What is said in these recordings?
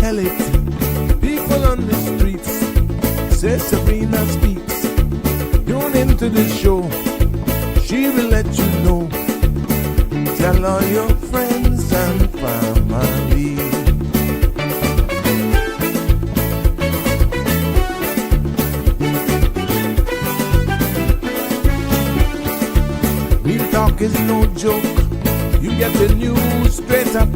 tell it. People on the streets say Sabrina speaks. Tune into the show, she will let you know. Tell all your friends and family. Real talk is no joke. You get the news straight up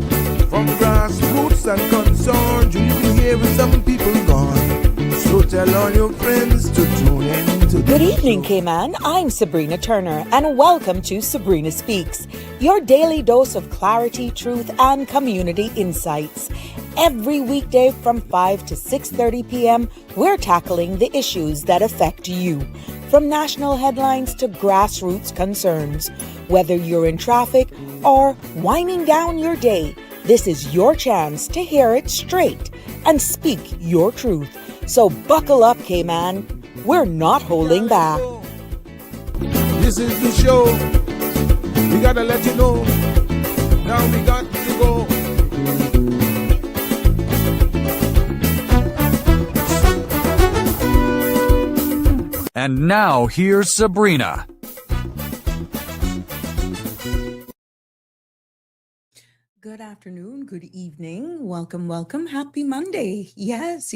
from grassroots and concerns. You will hear some people gone. So tell all your friends to tune in to Good evening, Cayman. I'm Sabrina Turner, and welcome to Sabrina Speaks, your daily dose of clarity, truth, and community insights. Every weekday from 5 to 6:30 p.m., we're tackling the issues that affect you. From national headlines to grassroots concerns. Whether you're in traffic or winding down your day, this is your chance to hear it straight and speak your truth. So buckle up, Cayman. We're not holding back. This is the show. We gotta let you know. Now we got to go. And now here's Sabrina. Good afternoon, good evening. Welcome. Happy Monday. Yes.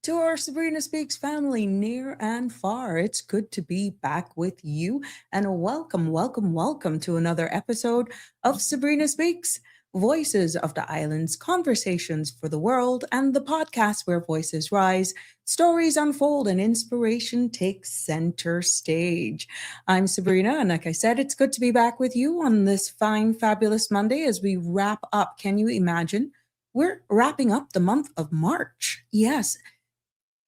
To our Sabrina Speaks family near and far. It's good to be back with you. And welcome to another episode of Sabrina Speaks. Voices of the Islands, conversations for the world, and the podcast where voices rise, stories unfold, and inspiration takes center stage. I'm Sabrina, and like I said, it's good to be back with you on this fine, fabulous Monday as we wrap up. Can you imagine? We're wrapping up the month of March. Yes.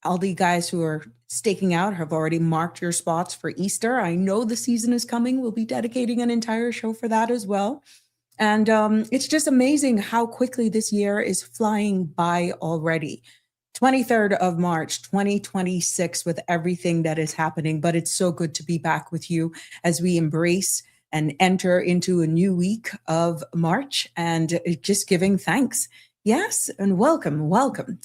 All the guys who are staking out have already marked your spots for Easter. I know the season is coming. We'll be dedicating an entire show for that as well. And it's just amazing how quickly this year is flying by already. 23rd of March, 2026, with everything that is happening. But it's so good to be back with you as we embrace and enter into a new week of March and just giving thanks. Yes, and welcome,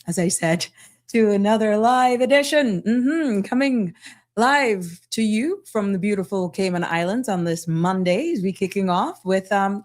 as I said, to another live edition coming live to you from the beautiful Cayman Islands on this Monday as we kicking off with, a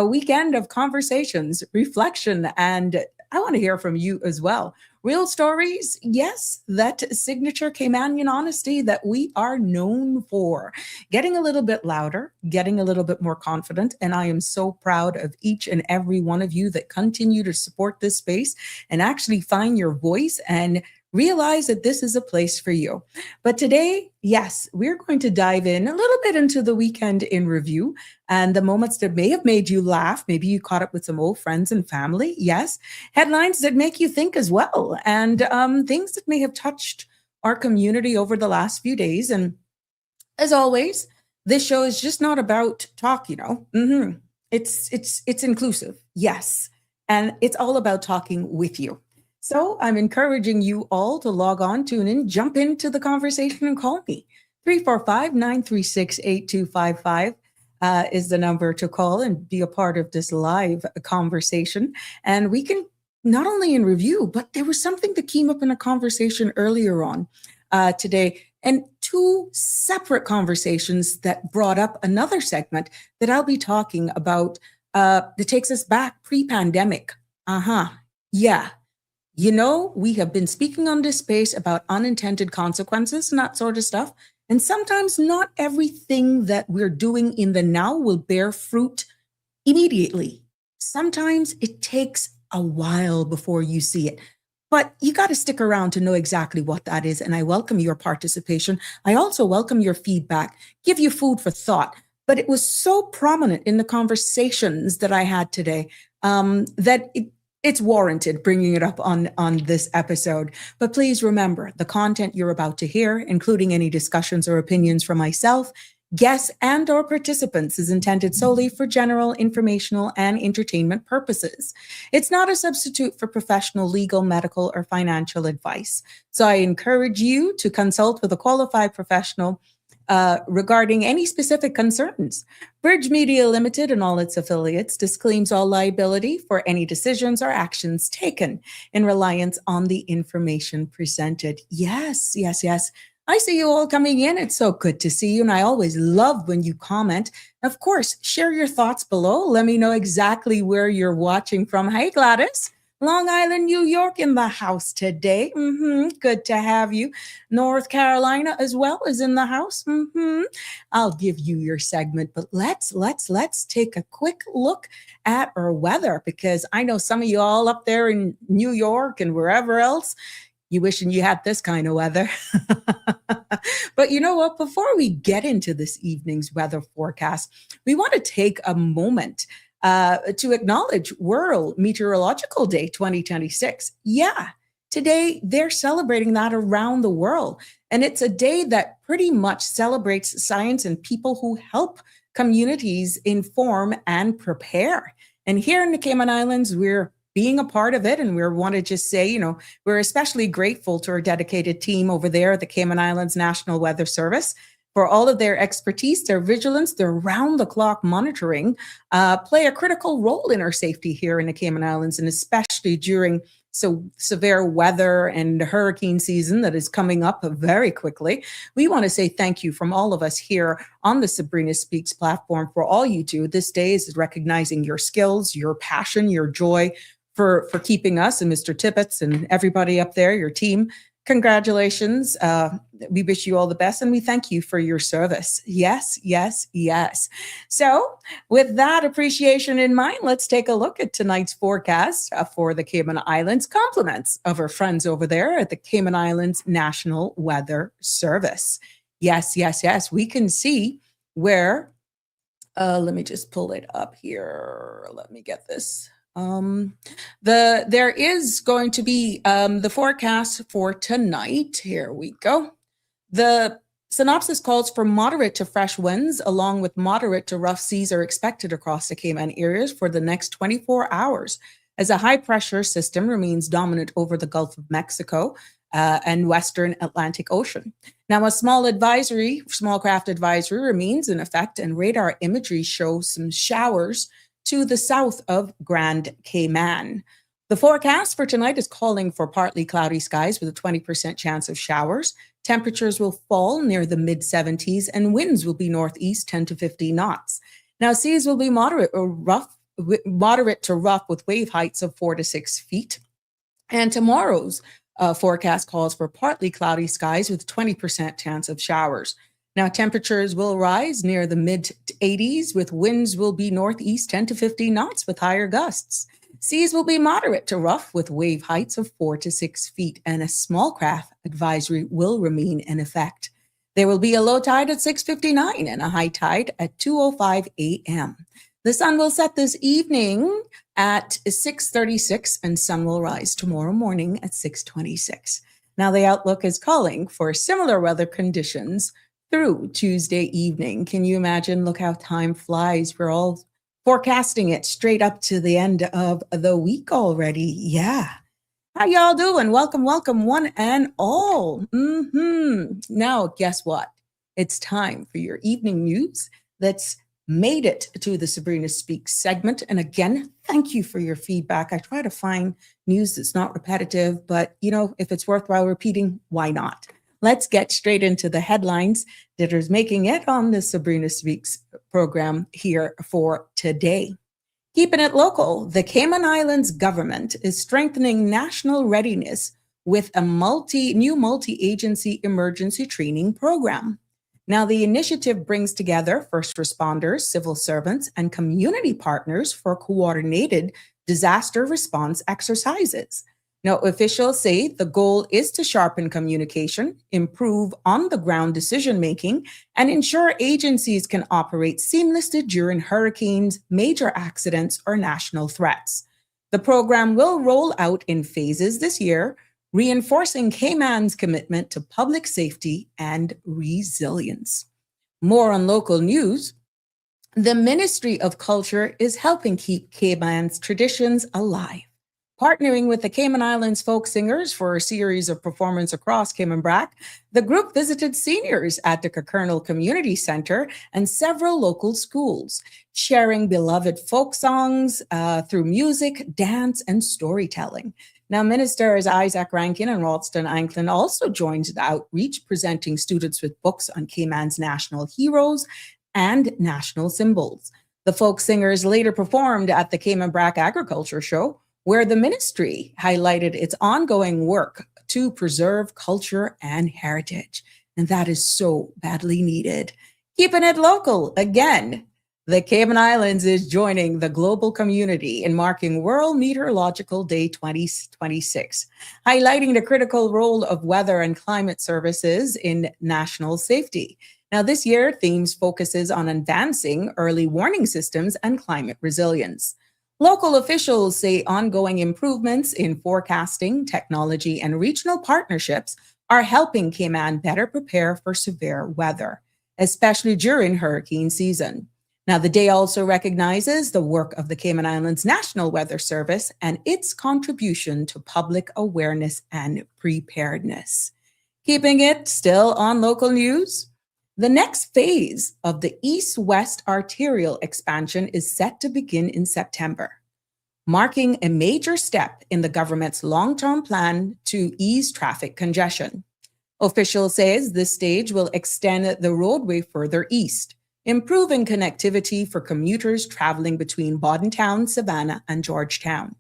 weekend of conversations, reflection, and I want to hear from you as well. Real stories, yes, that signature Caymanian honesty that we are known for. Getting a little bit louder, getting a little bit more confident, and I am so proud of each and every one of you that continue to support this space and actually find your voice and realize that this is a place for you. But today, yes, we're going to dive in a little bit into the weekend in review and the moments that may have made you laugh. Maybe you caught up with some old friends and family. Yes. Headlines that make you think as well. And things that may have touched our community over the last few days. And as always, this show is just not about talk, It's inclusive. Yes. And it's all about talking with you. So I'm encouraging you all to log on, tune in, jump into the conversation and call me. 345-936-8255 is the number to call and be a part of this live conversation. And we can not only in review, but there was something that came up in a conversation earlier on today and two separate conversations that brought up another segment that I'll be talking about that takes us back pre-pandemic. Yeah. We have been speaking on this space about unintended consequences and that sort of stuff. And sometimes not everything that we're doing in the now will bear fruit immediately. Sometimes it takes a while before you see it. But you got to stick around to know exactly what that is. And I welcome your participation. I also welcome your feedback, give you food for thought. But it was so prominent in the conversations that I had today that it's warranted bringing it up on this episode. But please remember, the content you're about to hear, including any discussions or opinions from myself, guests, and or participants, is intended solely for general, informational, and entertainment purposes. It's not a substitute for professional, legal, medical, or financial advice. So I encourage you to consult with a qualified professional regarding any specific concerns. Bridge Media Limited and all its affiliates disclaims all liability for any decisions or actions taken in reliance on the information presented. Yes, yes, yes. I see you all coming in. It's so good to see you. And I always love when you comment. Of course, share your thoughts below. Let me know exactly where you're watching from. Hey, Gladys. Long Island, New York in the house today. Good to have you. North Carolina as well is in the house. I'll give you your segment, but let's take a quick look at our weather, because I know some of you all up there in New York and wherever else, you wishing you had this kind of weather. But you know what? Before we get into this evening's weather forecast, we want to take a moment to acknowledge World Meteorological Day 2026. Yeah, today they're celebrating that around the world. And it's a day that pretty much celebrates science and people who help communities inform and prepare. And here in the Cayman Islands, we're being a part of it. And we want to just say, you know, we're especially grateful to our dedicated team over there at the Cayman Islands National Weather Service for all of their expertise, their vigilance, their round-the-clock monitoring, play a critical role in our safety here in the Cayman Islands, and especially during so severe weather and hurricane season that is coming up very quickly. We want to say thank you from all of us here on the Sabrina Speaks platform for all you do. This day is recognizing your skills, your passion, your joy for keeping us, and Mr. Tippett and everybody up there, your team. Congratulations. We wish you all the best, and we thank you for your service. Yes, yes, yes. So with that appreciation in mind, let's take a look at tonight's forecast for the Cayman Islands. Compliments of our friends over there at the Cayman Islands National Weather Service. Yes, yes, yes. We can see where, let me just pull it up here. Let me get this. There is going to be the forecast for tonight. Here we go. The synopsis calls for moderate to fresh winds, along with moderate to rough seas are expected across the Cayman areas for the next 24 hours, as a high pressure system remains dominant over the Gulf of Mexico and Western Atlantic Ocean. Now, a small craft advisory remains in effect, and radar imagery shows some showers to the south of Grand Cayman. The forecast for tonight is calling for partly cloudy skies with a 20% chance of showers. Temperatures will fall near the mid-70s, and winds will be northeast 10 to 15 knots. Now, seas will be moderate to rough with wave heights of 4 to 6 feet. And tomorrow's forecast calls for partly cloudy skies with 20% chance of showers. Now, temperatures will rise near the mid-80s, with winds will be northeast 10 to 15 knots with higher gusts. Seas will be moderate to rough with wave heights of 4 to 6 feet, and a small craft advisory will remain in effect. There will be a low tide at 6:59 and a high tide at 2:05 a.m. The sun will set this evening at 6:36, and sun will rise tomorrow morning at 6:26. Now, the outlook is calling for similar weather conditions through Tuesday evening. Can you imagine? Look how time flies. We're all forecasting it straight up to the end of the week already. Yeah. How y'all doing? Welcome, welcome, one and all. Now, guess what? It's time for your evening news that's made it to the Sabrina Speaks segment. And again, thank you for your feedback. I try to find news that's not repetitive, but you know, if it's worthwhile repeating, why not? Let's get straight into the headlines that are making it on the Sabrina Speaks program here for today. Keeping it local, the Cayman Islands government is strengthening national readiness with a new multi-agency emergency training program. Now, the initiative brings together first responders, civil servants, and community partners for coordinated disaster response exercises. Now, officials say the goal is to sharpen communication, improve on-the-ground decision-making, and ensure agencies can operate seamlessly during hurricanes, major accidents, or national threats. The program will roll out in phases this year, reinforcing Cayman's commitment to public safety and resilience. More on local news. The Ministry of Culture is helping keep Cayman's traditions alive. Partnering with the Cayman Islands folk singers for a series of performances across Cayman Brac, the group visited seniors at the Kernel Community Center and several local schools, sharing beloved folk songs through music, dance, and storytelling. Now, Ministers Isaac Rankin and Ralston Anklin also joined the outreach, presenting students with books on Cayman's national heroes and national symbols. The folk singers later performed at the Cayman Brac Agriculture Show, where the ministry highlighted its ongoing work to preserve culture and heritage. And that is so badly needed. Keeping it local again. The Cayman Islands is joining the global community in marking World Meteorological Day 2026, highlighting the critical role of weather and climate services in national safety. Now, this year, themes focuses on advancing early warning systems and climate resilience. Local officials say ongoing improvements in forecasting, technology, and regional partnerships are helping Cayman better prepare for severe weather, especially during hurricane season. Now, the day also recognizes the work of the Cayman Islands National Weather Service and its contribution to public awareness and preparedness. Keeping it still on local news, the next phase of the east-west arterial expansion is set to begin in September, marking a major step in the government's long-term plan to ease traffic congestion. Officials say this stage will extend the roadway further east, improving connectivity for commuters traveling between Bordentown, Savannah, and Georgetown.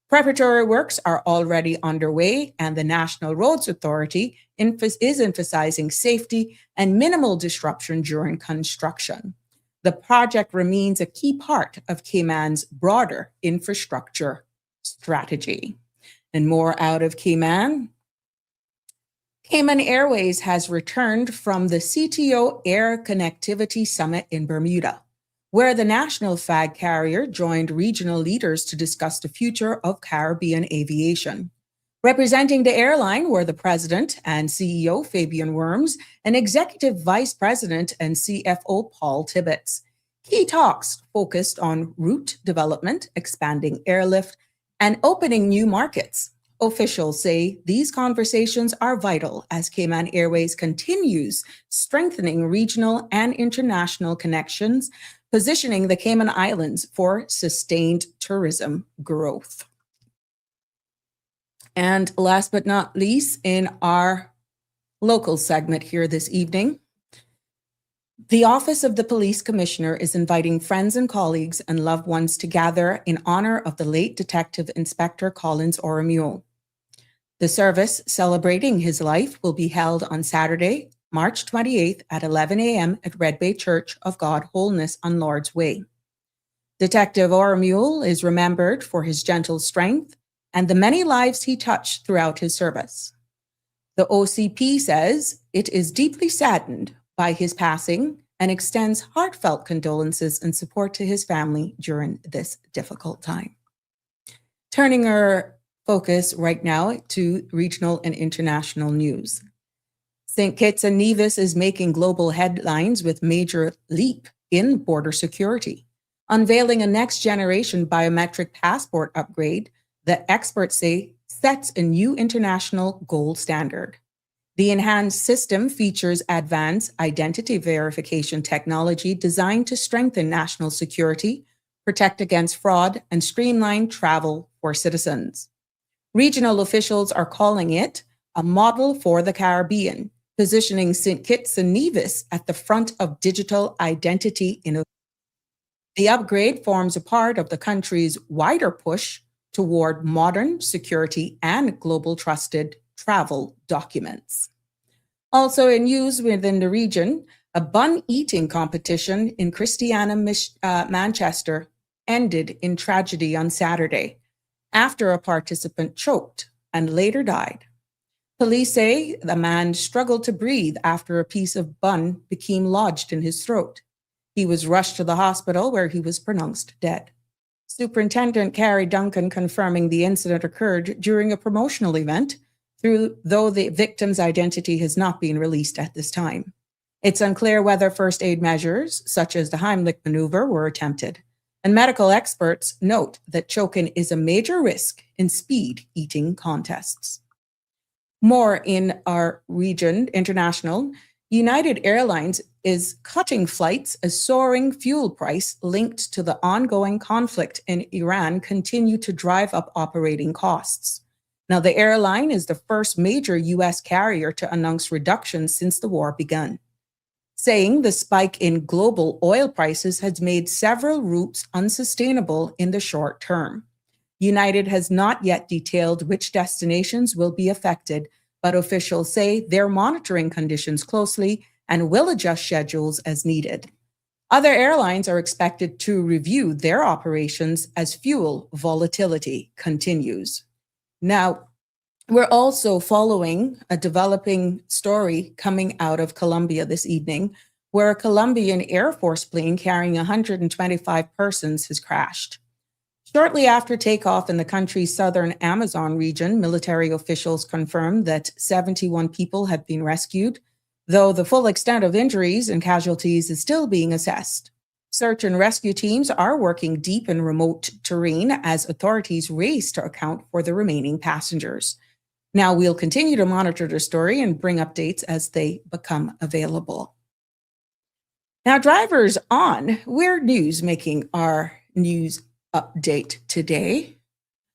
Preparatory works are already underway, and the National Roads Authority is emphasizing safety and minimal disruption during construction. The project remains a key part of Cayman's broader infrastructure strategy. And more out of Cayman. Cayman Airways has returned from the CTO Air Connectivity Summit in Bermuda, where the national flag carrier joined regional leaders to discuss the future of Caribbean aviation. Representing the airline were the president and CEO, Fabian Worms, and executive vice president and CFO, Paul Tibbetts. Key talks focused on route development, expanding airlift, and opening new markets. Officials say these conversations are vital as Cayman Airways continues strengthening regional and international connections, positioning the Cayman Islands for sustained tourism growth. And last but not least, in our local segment here this evening, the Office of the Police Commissioner is inviting friends and colleagues and loved ones to gather in honor of the late Detective Inspector Collins Oromule. The service celebrating his life will be held on Saturday, March 28th at 11 a.m. at Red Bay Church of God Wholeness on Lord's Way. Detective Oromule is remembered for his gentle strength and the many lives he touched throughout his service. The OCP says it is deeply saddened by his passing and extends heartfelt condolences and support to his family during this difficult time. Turning our focus right now to regional and international news. St. Kitts and Nevis is making global headlines with major leap in border security. Unveiling a next-generation biometric passport upgrade that experts say sets a new international gold standard. The enhanced system features advanced identity verification technology designed to strengthen national security, protect against fraud, and streamline travel for citizens. Regional officials are calling it a model for the Caribbean, positioning St. Kitts and Nevis at the front of digital identity innovation. The upgrade forms a part of the country's wider push toward modern security and global trusted travel documents. Also in news within the region, a bun eating competition in Christiana, Manchester ended in tragedy on Saturday after a participant choked and later died. Police say the man struggled to breathe after a piece of bun became lodged in his throat. He was rushed to the hospital where he was pronounced dead. Superintendent Carrie Duncan confirming the incident occurred during a promotional event, though the victim's identity has not been released at this time. It's unclear whether first aid measures, such as the Heimlich maneuver, were attempted. And medical experts note that choking is a major risk in speed eating contests. More in our region, international, United Airlines is cutting flights as soaring fuel price linked to the ongoing conflict in Iran continue to drive up operating costs. Now, the airline is the first major U.S. carrier to announce reductions since the war began, saying the spike in global oil prices has made several routes unsustainable in the short term. United has not yet detailed which destinations will be affected, but officials say they're monitoring conditions closely and will adjust schedules as needed. Other airlines are expected to review their operations as fuel volatility continues. Now, we're also following a developing story coming out of Colombia this evening, where a Colombian Air Force plane carrying 125 persons has crashed. Shortly after takeoff in the country's southern Amazon region, military officials confirmed that 71 people have been rescued, though the full extent of injuries and casualties is still being assessed. Search and rescue teams are working deep in remote terrain as authorities race to account for the remaining passengers. Now, we'll continue to monitor the story and bring updates as they become available. Now, drivers on Weird News making our news update today.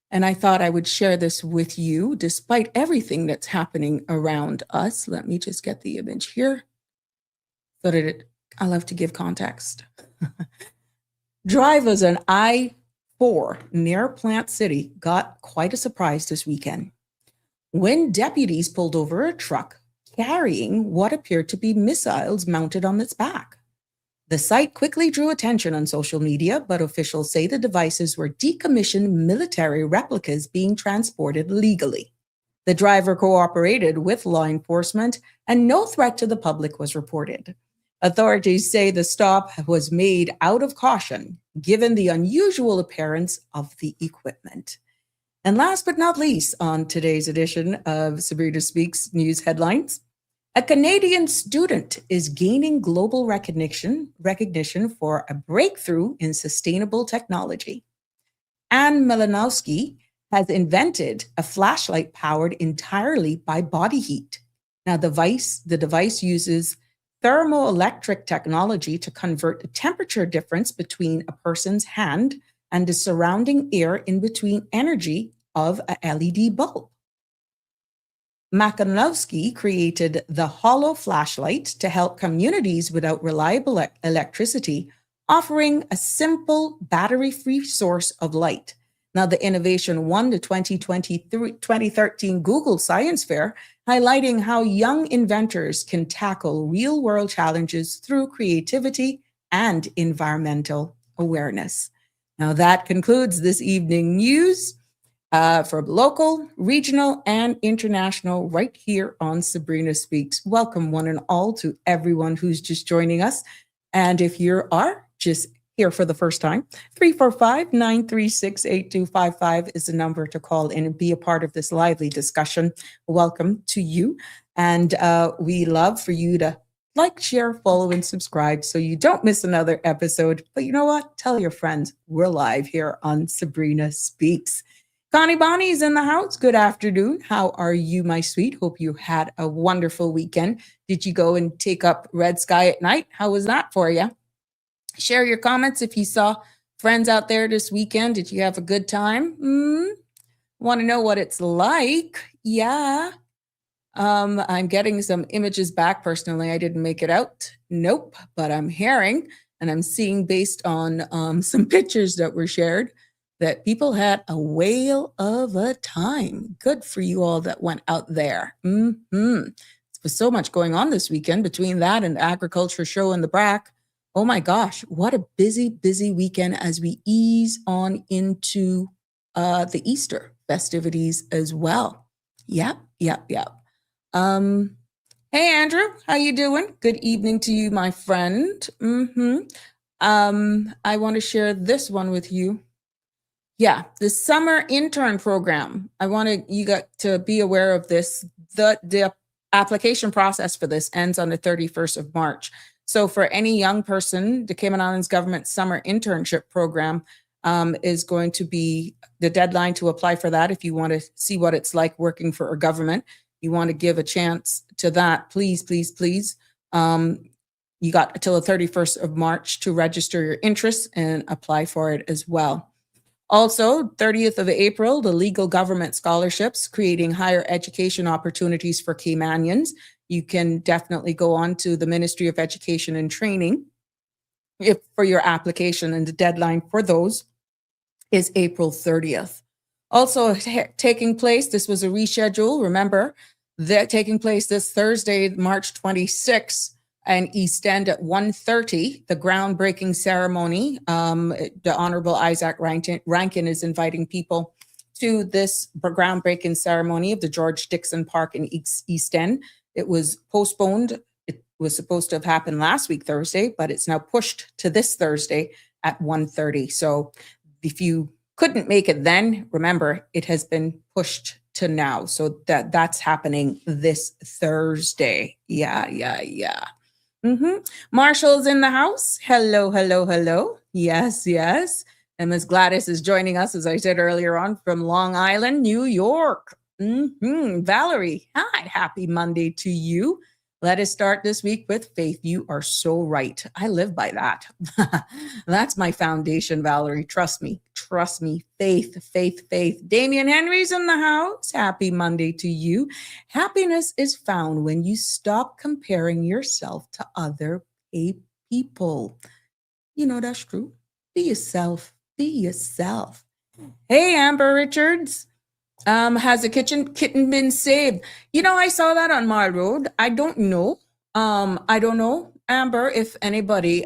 And I thought I would share this with you despite everything that's happening around us. Let me just get the image here so that I love to give context. Drivers on I-4 near Plant City got quite a surprise this weekend when deputies pulled over a truck carrying what appeared to be missiles mounted on its back. The sight quickly drew attention on social media, but officials say the devices were decommissioned military replicas being transported legally. The driver cooperated with law enforcement, and no threat to the public was reported. Authorities say the stop was made out of caution, given the unusual appearance of the equipment. And last but not least, on today's edition of Sabrina Speaks News Headlines, a Canadian student is gaining global recognition for a breakthrough in sustainable technology. Anne Malinowski has invented a flashlight powered entirely by body heat. Now, the device uses thermoelectric technology to convert the temperature difference between a person's hand and the surrounding air in between energy of a LED bulb. Malinowski created the hollow flashlight to help communities without reliable electricity, offering a simple battery-free source of light. Now, the innovation won the 2013 Google Science Fair, highlighting how young inventors can tackle real-world challenges through creativity and environmental awareness. Now, that concludes this evening news for local, regional, and international right here on Sabrina Speaks. Welcome, one and all, to everyone who's just joining us. And if you are just here for the first time, 345-936-8255 is the number to call in and be a part of this lively discussion. Welcome to you. And we love for you to like, share, follow, and subscribe so you don't miss another episode. But you know what? Tell your friends we're live here on Sabrina Speaks. Connie Bonnie's in the house. Good afternoon. How are you, my sweet? Hope you had a wonderful weekend. Did you go and take up Red Sky at night? How was that for you? Share your comments if you saw friends out there this weekend. Did you have a good time? Want to know what it's like? Yeah. I'm getting some images back. Personally, I didn't make it out. Nope. But I'm hearing and I'm seeing based on some pictures that were shared that people had a whale of a time. Good for you all that went out there. There's so much going on this weekend between that and the agriculture show in the BRAC. Oh my gosh, what a busy, busy weekend as we ease on into the Easter festivities as well. Yep. Hey, Andrew, how you doing? Good evening to you, my friend. I want to share this one with you. Yeah, the summer intern program. You got to be aware of this. The application process for this ends on the 31st of March. So for any young person, the Cayman Islands government summer internship program is going to be the deadline to apply for that. If you want to see what it's like working for a government, you want to give a chance to that, please, please, please. You got until the 31st of March to register your interest and apply for it as well. Also, 30th of April, the Legal Government Scholarships, creating higher education opportunities for Caymanians. You can definitely go on to the Ministry of Education and Training for your application, and the deadline for those is April 30th. Also taking place, this was a reschedule, remember, they're taking place this Thursday, March 26th, and East End at 1:30, the groundbreaking ceremony. The Honorable Isaac Rankin is inviting people to this groundbreaking ceremony of the George Dixon Park in East End. It was postponed. It was supposed to have happened last week, Thursday, but it's now pushed to this Thursday at 1:30. So if you couldn't make it then, remember, it has been pushed to now. So that's happening this Thursday. Yeah. Marshall's in the house. Hello, hello, hello. Yes. And Ms. Gladys is joining us, as I said earlier on, from Long Island, New York. Valerie, hi, happy Monday to you. Let us start this week with faith. You are so right. I live by that. That's my foundation, Valerie. Trust me. Faith. Damian Henry's in the house. Happy Monday to you. Happiness is found when you stop comparing yourself to other people. You know, that's true. Be yourself. Hey, Amber Richards. Has a kitten been saved? You know, I saw that on Mile Road. I don't know, Amber, if anybody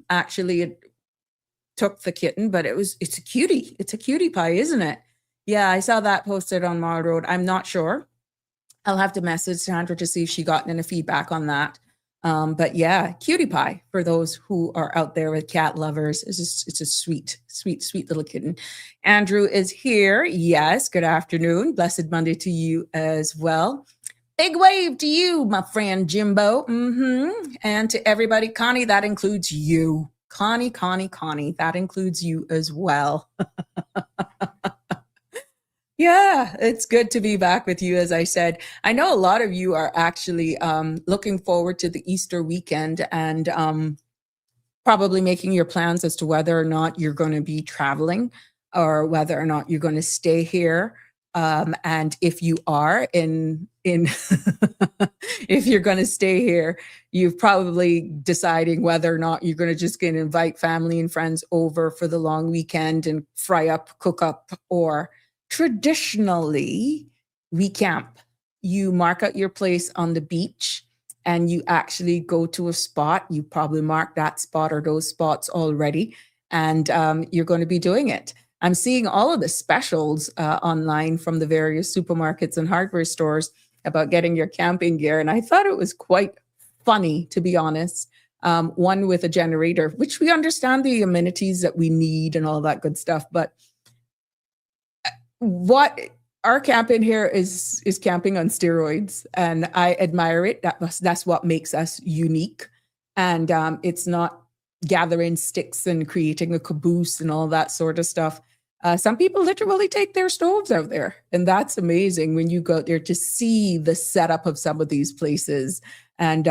actually took the kitten, but it's a cutie. It's a cutie pie, isn't it? Yeah, I saw that posted on Mile Road. I'm not sure. I'll have to message Sandra to see if she got any feedback on that. But yeah, cutie pie for those who are out there with cat lovers. It's a sweet little kitten. Andrew is here. Yes, good afternoon. Blessed Monday to you as well. Big wave to you, my friend Jimbo. And to everybody, Connie, that includes you. Connie, that includes you as well. Yeah, it's good to be back with you, as I said. I know a lot of you are actually looking forward to the Easter weekend and probably making your plans as to whether or not you're going to be traveling or whether or not you're going to stay here. And if you are if you're going to stay here, you're probably deciding whether or not you're going to just going to invite family and friends over for the long weekend and cook up, or traditionally, we camp. You mark out your place on the beach and you actually go to a spot. You probably mark that spot or those spots already, and you're going to be doing it. I'm seeing all of the specials online from the various supermarkets and hardware stores about getting your camping gear. And I thought it was quite funny, to be honest. One with a generator, which we understand the amenities that we need and all that good stuff, but what our camping here is camping on steroids, and I admire it. That's what makes us unique. And it's not gathering sticks and creating a caboose and all that sort of stuff. Some people literally take their stoves out there, and that's amazing when you go out there to see the setup of some of these places. And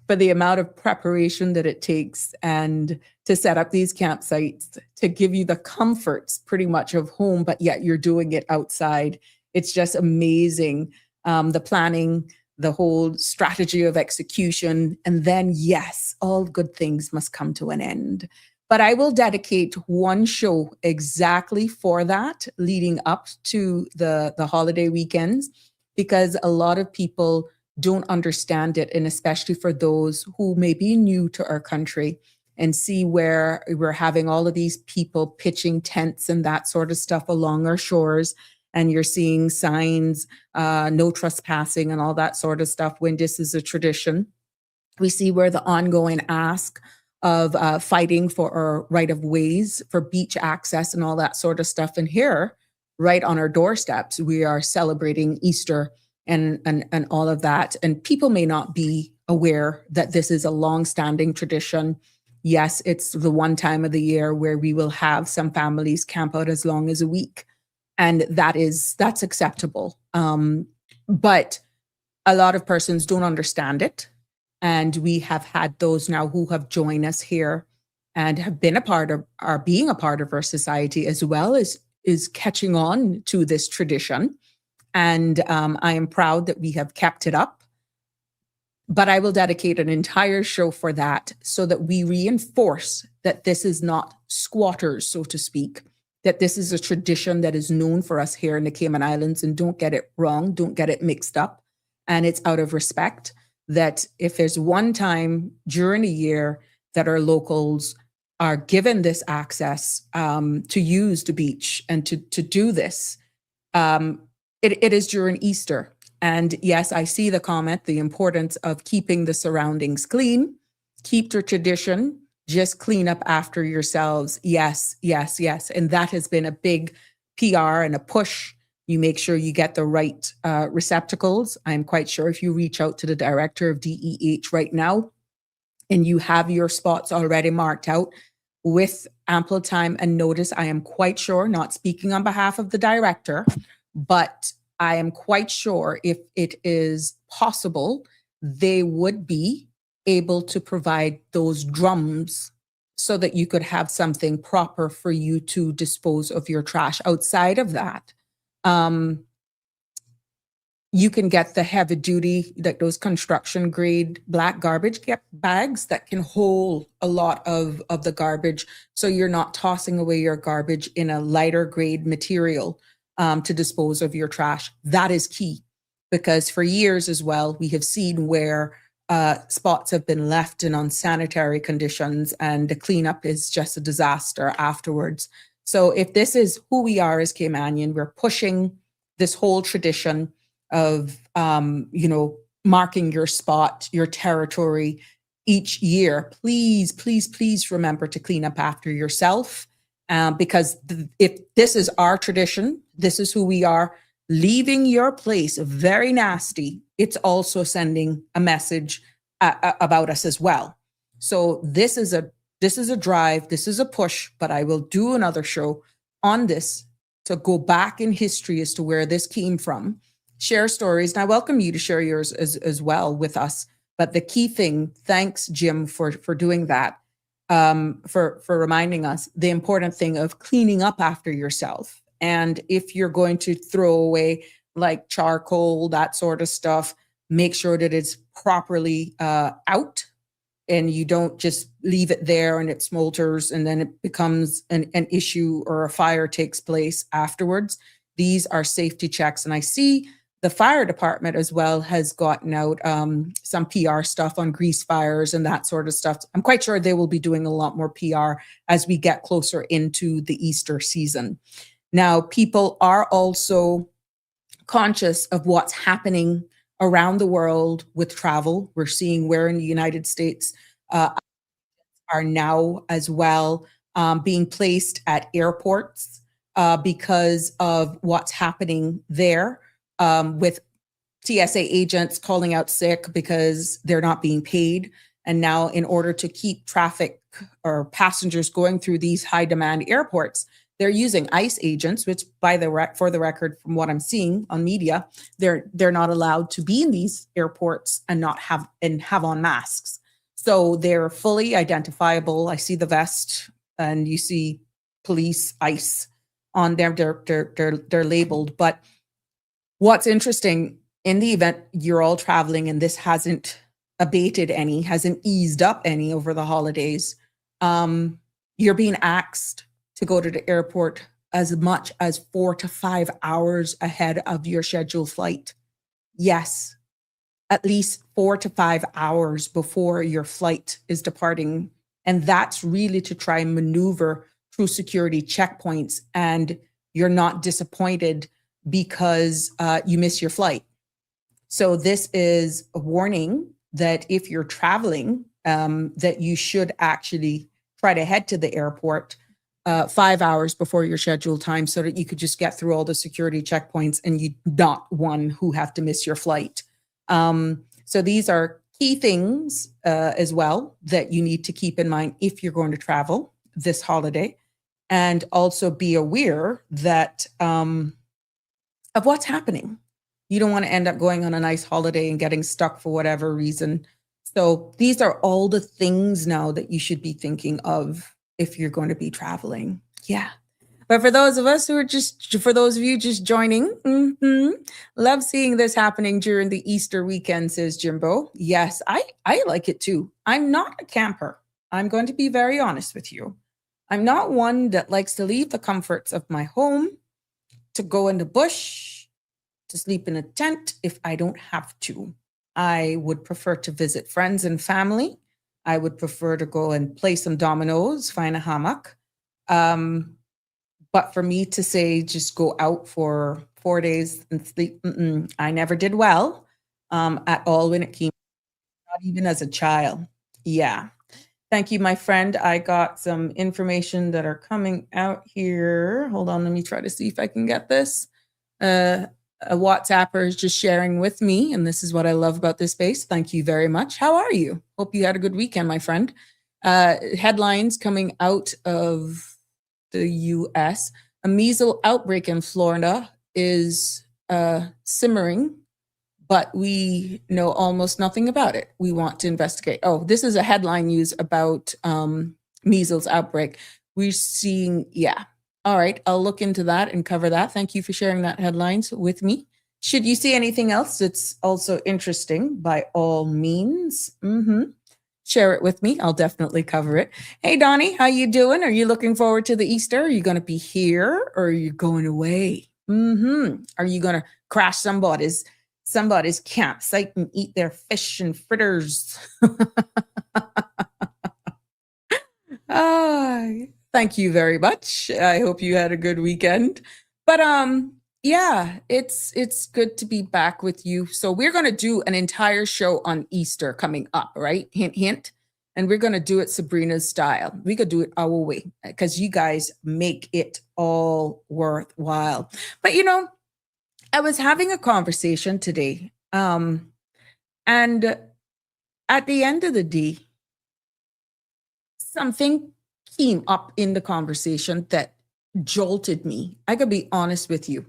for the amount of preparation that it takes and to set up these campsites to give you the comforts pretty much of home, but yet you're doing it outside. It's just amazing. The planning, the whole strategy of execution, and then yes, all good things must come to an end. But I will dedicate one show exactly for that leading up to the holiday weekends, because a lot of people don't understand it, and especially for those who may be new to our country and see where we're having all of these people pitching tents and that sort of stuff along our shores, and you're seeing signs, no trespassing and all that sort of stuff, when this is a tradition. We see where the ongoing ask of fighting for our right of ways for beach access and all that sort of stuff. And here, right on our doorsteps, we are celebrating Easter and all of that. And people may not be aware that this is a long-standing tradition. Yes, it's the one time of the year where we will have some families camp out as long as a week, and that's acceptable. But a lot of persons don't understand it, and we have had those now who have joined us here and have been a part of, are being a part of our society, as well as is catching on to this tradition. And I am proud that we have kept it up. But I will dedicate an entire show for that, so that we reinforce that this is not squatters, so to speak, that this is a tradition that is known for us here in the Cayman Islands. And don't get it wrong, don't get it mixed up. And it's out of respect that if there's one time during a year that our locals are given this access to use the beach and to do this, it is during Easter. And yes, I see the comment, the importance of keeping the surroundings clean, keep the tradition, just clean up after yourselves. Yes, yes, yes. And that has been a big PR and a push. You make sure you get the right receptacles. I'm quite sure if you reach out to the director of DEH right now and you have your spots already marked out with ample time and notice, I am quite sure, not speaking on behalf of the director, but I am quite sure if it is possible, they would be able to provide those drums so that you could have something proper for you to dispose of your trash. Outside of that, you can get the heavy duty, like those construction grade black garbage bags that can hold a lot of the garbage. So you're not tossing away your garbage in a lighter grade material to dispose of your trash. That is key, because for years as well, we have seen where spots have been left in unsanitary conditions and the cleanup is just a disaster afterwards. So if this is who we are as Caymanian, we're pushing this whole tradition of, marking your spot, your territory each year. Please, please, please remember to clean up after yourself. Because if this is our tradition, this is who we are, leaving your place very nasty, it's also sending a message about us as well. So this is a drive, this is a push, but I will do another show on this to go back in history as to where this came from, share stories, and I welcome you to share yours as well with us. But the key thing, thanks Jim for doing that, for reminding us the important thing of cleaning up after yourself. And if you're going to throw away like charcoal, that sort of stuff, make sure that it's properly out and you don't just leave it there and it smolders and then it becomes an issue or a fire takes place afterwards. These are safety checks. And I see the fire department as well has gotten out some PR stuff on grease fires and that sort of stuff. I'm quite sure they will be doing a lot more PR as we get closer into the Easter season. Now, people are also conscious of what's happening around the world with travel. We're seeing where in the United States are now as well being placed at airports because of what's happening there. With TSA agents calling out sick because they're not being paid. And now in order to keep traffic or passengers going through these high demand airports, they're using ICE agents, which for the record, from what I'm seeing on media, they're not allowed to be in these airports and not have on masks. So they're fully identifiable. I see the vest and you see police, ICE on them. They're labeled, but what's interesting, in the event you're all traveling and this hasn't abated any, hasn't eased up any over the holidays, you're being asked to go to the airport as much as 4 to 5 hours ahead of your scheduled flight. Yes, at least 4 to 5 hours before your flight is departing. And that's really to try and maneuver through security checkpoints and you're not disappointed because you miss your flight. So this is a warning that if you're traveling, that you should actually try to head to the airport 5 hours before your scheduled time so that you could just get through all the security checkpoints and you not one who have to miss your flight. So these are Key things as well that you need to keep in mind if you're going to travel this holiday, and also be aware that of what's happening. You don't want to end up going on a nice holiday and getting stuck for whatever reason. So these are all the things now that you should be thinking of if you're going to be traveling. Yeah. But for those of us who are for those of you just joining, love seeing this happening during the Easter weekend, says Jimbo. Yes, I like it too. I'm not a camper. I'm going to be very honest with you. I'm not one that likes to leave the comforts of my home to go in the bush, to sleep in a tent if I don't have to. I would prefer to visit friends and family. I would prefer to go and play some dominoes, find a hammock. But for me to say, just go out for 4 days and sleep, I never did well at all when it came, not even as a child. Yeah. Thank you, my friend. I got some information that are coming out here. Hold on, let me try to see if I can get this. A WhatsApper is just sharing with me, and this is what I love about this space. Thank you very much. How are you? Hope you had a good weekend, my friend. Headlines coming out of the US. A measles outbreak in Florida is simmering, but we know almost nothing about it. We want to investigate. Oh, this is a headline news about measles outbreak. We're seeing, yeah. All right, I'll look into that and cover that. Thank you for sharing that headlines with me. Should you see anything else that's also interesting, by all means, share it with me. I'll definitely cover it. Hey, Donnie, how you doing? Are you looking forward to the Easter? Are you going to be here or are you going away? Are you going to crash somebody's campsite and eat their fish and fritters? Thank you very much. I hope you had a good weekend. But yeah, it's good to be back with you. So we're going to do an entire show on Easter coming up, right? Hint, hint. And we're going to do it Sabrina's style. We could do it our way because you guys make it all worthwhile. But you know, I was having a conversation today, and at the end of the day, something came up in the conversation that jolted me. I could be honest with you.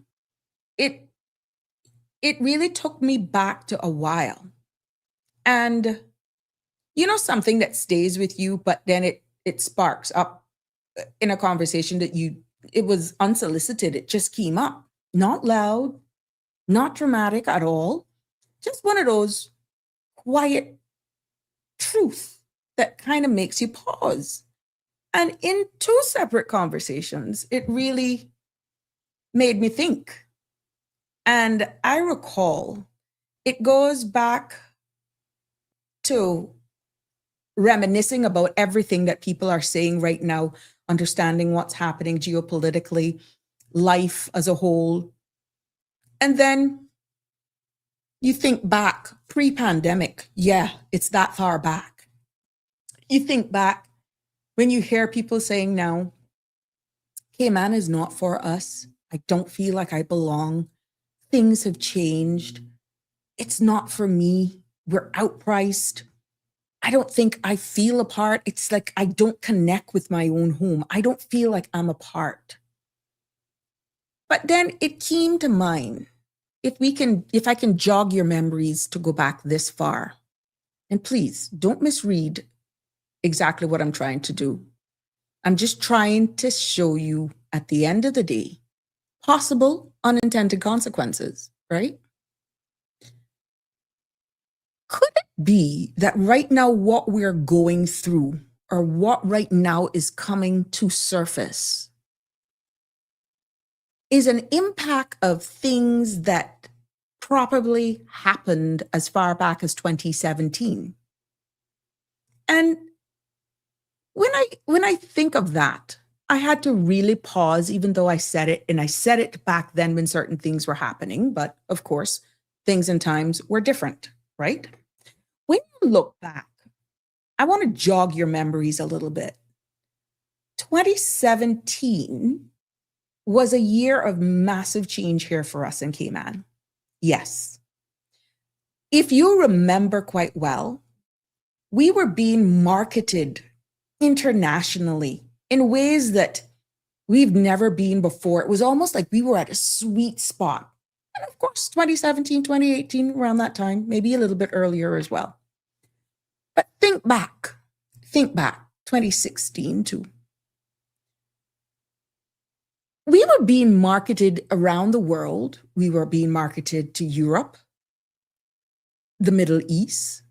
It really took me back to a while. And you know, something that stays with you, but then it sparks up in a conversation that it was unsolicited. It just came up. Not loud, not dramatic at all. Just one of those quiet truths that kind of makes you pause. And in two separate conversations, it really made me think. And I recall it goes back to reminiscing about everything that people are saying right now, understanding what's happening geopolitically, life as a whole. And then you think back pre-pandemic. Yeah, it's that far back. You think back when you hear people saying now, Cayman is not for us. I don't feel like I belong. Things have changed. It's not for me. We're outpriced. I don't think I feel a part. It's like I don't connect with my own home. I don't feel like I'm a part. But then it came to mind, if I can jog your memories to go back this far, and please don't misread exactly what I'm trying to do. I'm just trying to show you at the end of the day, possible unintended consequences, right? Could it be that right now what we're going through or what right now is coming to surface is an impact of things that probably happened as far back as 2017? And when I think of that, I had to really pause, even though I said it, and I said it back then when certain things were happening. But of course, things and times were different, right? When you look back, I want to jog your memories a little bit. 2017 was a year of massive change here for us in Cayman. Yes. If you remember quite well, we were being marketed internationally in ways that we've never been before. It was almost like we were at a sweet spot. And of course, 2017, 2018, around that time, maybe a little bit earlier as well. But think back, 2016 too. We were being marketed around the world. We were being marketed to Europe, the Middle East.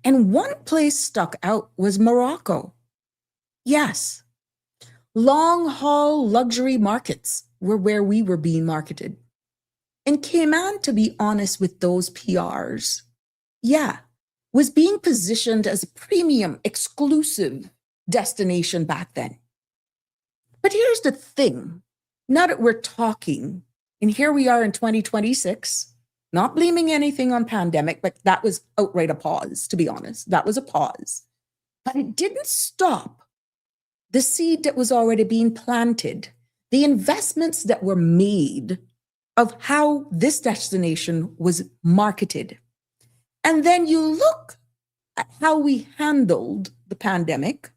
And one place stuck out was Morocco. Yes, long haul luxury markets were where we were being marketed. And Cayman, to be honest with those PRs, was being positioned as a premium, exclusive destination back then. But here's the thing, now that we're talking, and here we are in 2026, not blaming anything on pandemic, but that was outright a pause, to be honest. That was a pause. But it didn't stop the seed that was already being planted, the investments that were made of how this destination was marketed. And then you look at how we handled the pandemic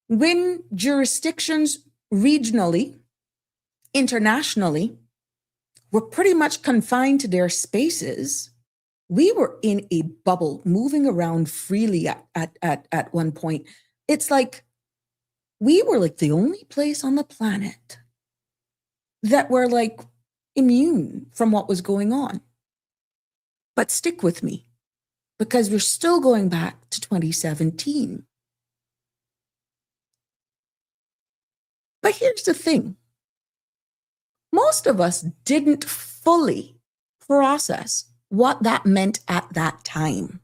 when jurisdictions regionally, internationally, were pretty much confined to their spaces. We were in a bubble, moving around freely at one point. It's like we were like the only place on the planet that were like immune from what was going on. But stick with me, because we're still going back to 2017. But here's the thing. Most of us didn't fully process what that meant at that time.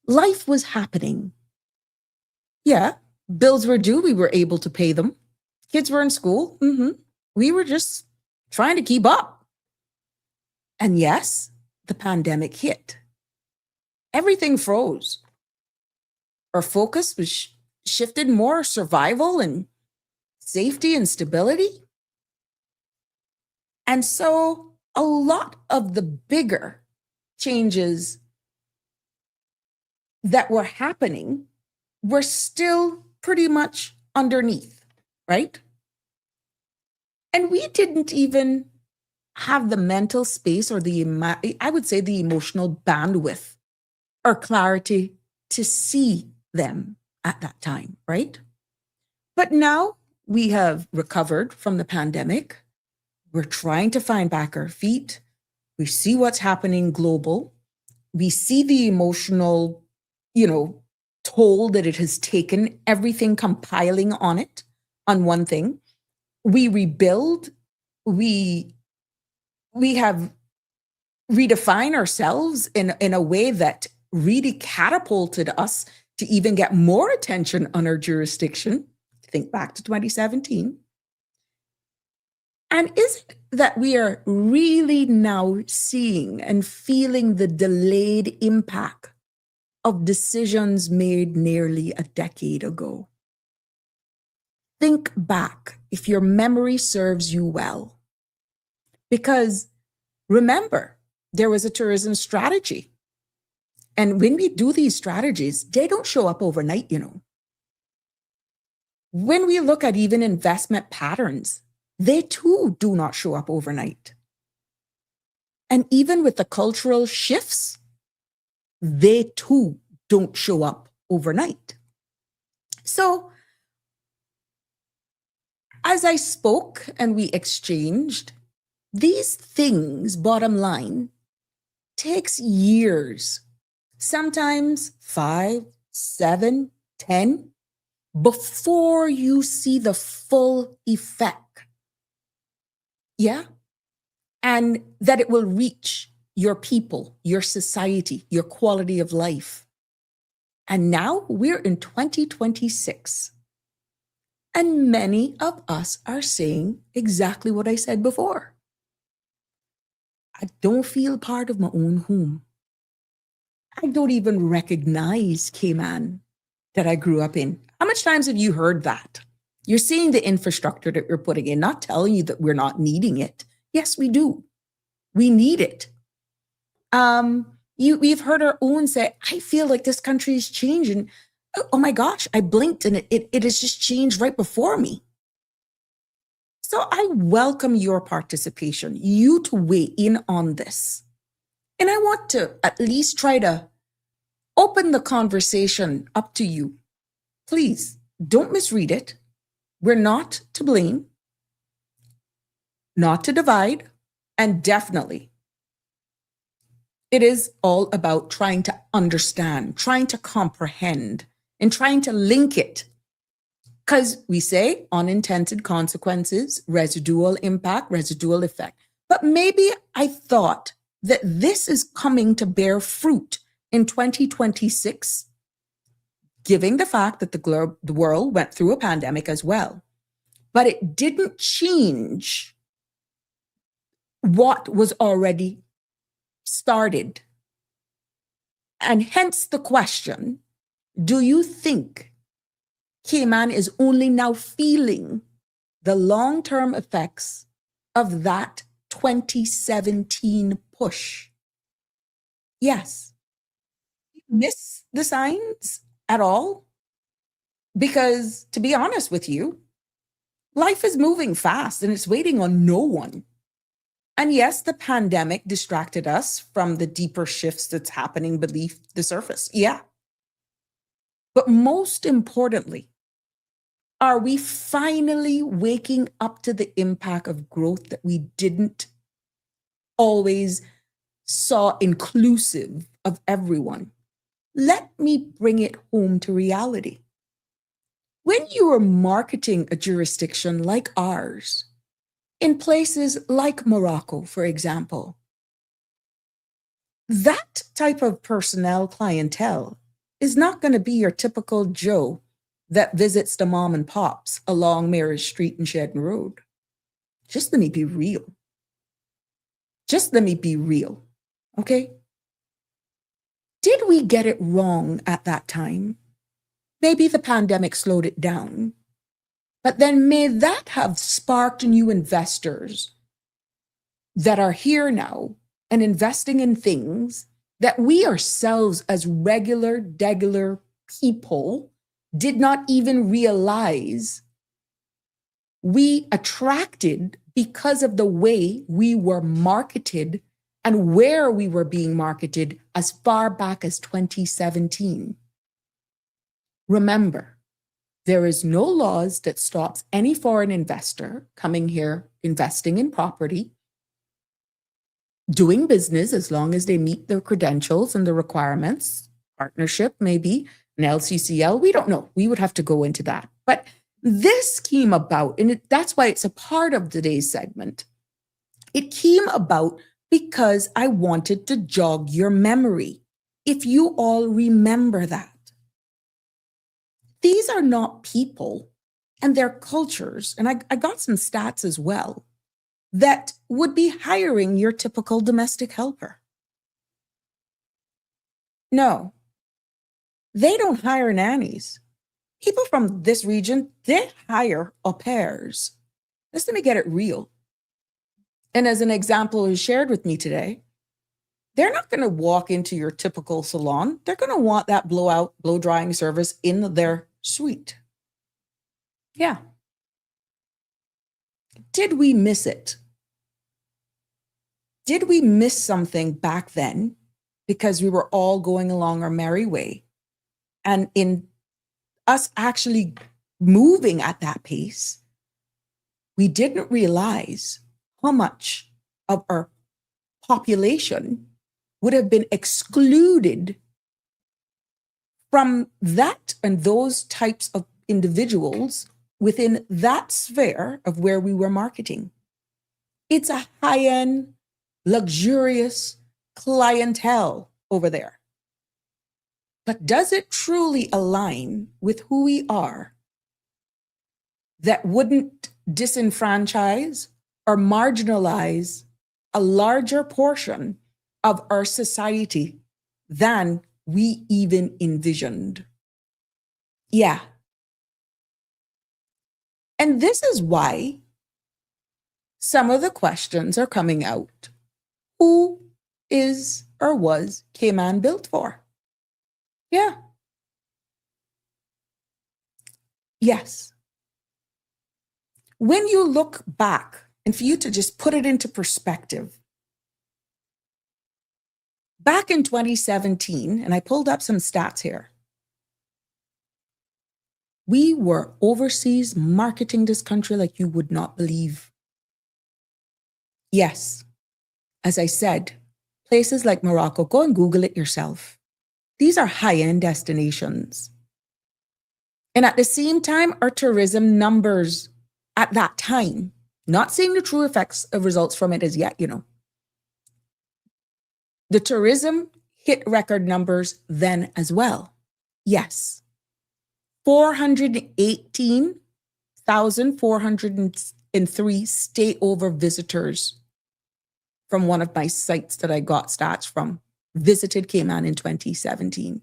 Life was happening. Yeah, bills were due. We were able to pay them. Kids were in school. We were just trying to keep up. And yes, the pandemic hit. Everything froze. Our focus was shifted more survival and safety and stability. And so a lot of the bigger changes that were happening were still pretty much underneath, right? And we didn't even have the mental space or I would say the emotional bandwidth or clarity to see them at that time, right? But now we have recovered from the pandemic. We're trying to find back our feet. We see what's happening global. We see the emotional, toll that it has taken, everything compiling on it, on one thing. We rebuild. We have redefined ourselves in a way that really catapulted us to even get more attention on our jurisdiction. Think back to 2017. And is it that we are really now seeing and feeling the delayed impact of decisions made nearly a decade ago? Think back, if your memory serves you well. Because remember, there was a tourism strategy. And when we do these strategies, they don't show up overnight, When we look at even investment patterns, they too do not show up overnight. And even with the cultural shifts, they too don't show up overnight. So, as I spoke and we exchanged, these things, bottom line, takes years, sometimes 5, 7, 10, before you see the full effect. Yeah? And that it will reach your people, your society, your quality of life. And now we're in 2026. And many of us are saying exactly what I said before. I don't feel part of my own home. I don't even recognize Cayman that I grew up in. How much times have you heard that? You're seeing the infrastructure that we're putting in, not telling you that we're not needing it. Yes, we do. We need it. We've heard our own say, I feel like this country is changing. Oh my gosh, I blinked and it has just changed right before me. So I welcome your participation, you to weigh in on this. And I want to at least try to open the conversation up to you. Please don't misread it. We're not to blame, not to divide, and definitely it is all about trying to understand, trying to comprehend, and trying to link it. Because we say unintended consequences, residual impact, residual effect. But maybe I thought that this is coming to bear fruit in 2026, given the fact that the world went through a pandemic as well. But it didn't change what was already started. And hence the question, do you think Cayman is only now feeling the long-term effects of that 2017 push? Yes. Miss the signs at all? Because to be honest with you, life is moving fast and it's waiting on no one. And yes, the pandemic distracted us from the deeper shifts that's happening beneath the surface. Yeah. But most importantly, are we finally waking up to the impact of growth that we didn't always saw inclusive of everyone? Let me bring it home to reality. When you are marketing a jurisdiction like ours, in places like Morocco, for example, that type of personnel clientele is not going to be your typical Joe that visits the mom and pops along Marriage Street and Shedden Road. Just let me be real. Just let me be real, okay? Did we get it wrong at that time? Maybe the pandemic slowed it down. But then may that have sparked new investors that are here now and investing in things that we ourselves as degular people did not even realize we attracted because of the way we were marketed and where we were being marketed as far back as 2017. Remember, there is no laws that stops any foreign investor coming here, investing in property, doing business as long as they meet their credentials and the requirements. Partnership, maybe an LCCL, we don't know. We would have to go into that. But this came about, and that's why it's a part of today's segment. It came about because I wanted to jog your memory. If you all remember that. These are not people and their cultures, and I got some stats as well, that would be hiring your typical domestic helper. No, they don't hire nannies. People from this region, they hire au pairs. Just let me get it real. And as an example is shared with me today, they're not going to walk into your typical salon. They're going to want that blow drying service in their suite. Yeah. Did we miss it? Did we miss something back then because we were all going along our merry way? And in us actually moving at that pace, we didn't realize how much of our population would have been excluded from that and those types of individuals within that sphere of where we were marketing. It's a high-end, luxurious clientele over there. But does it truly align with who we are that wouldn't disenfranchise or marginalize a larger portion of our society than we even envisioned? Yeah. And this is why some of the questions are coming out. Who is or was Cayman built for? Yeah. Yes. When you look back, and for you to just put it into perspective, back in 2017, and I pulled up some stats here, we were overseas marketing this country like you would not believe. Yes, as I said, places like Morocco, go and Google it yourself. These are high-end destinations. And at the same time, our tourism numbers at that time, not seeing the true effects of results from it as yet, the tourism hit record numbers then as well. Yes. 418,403 stay-over visitors from one of my sites that I got stats from visited Cayman in 2017.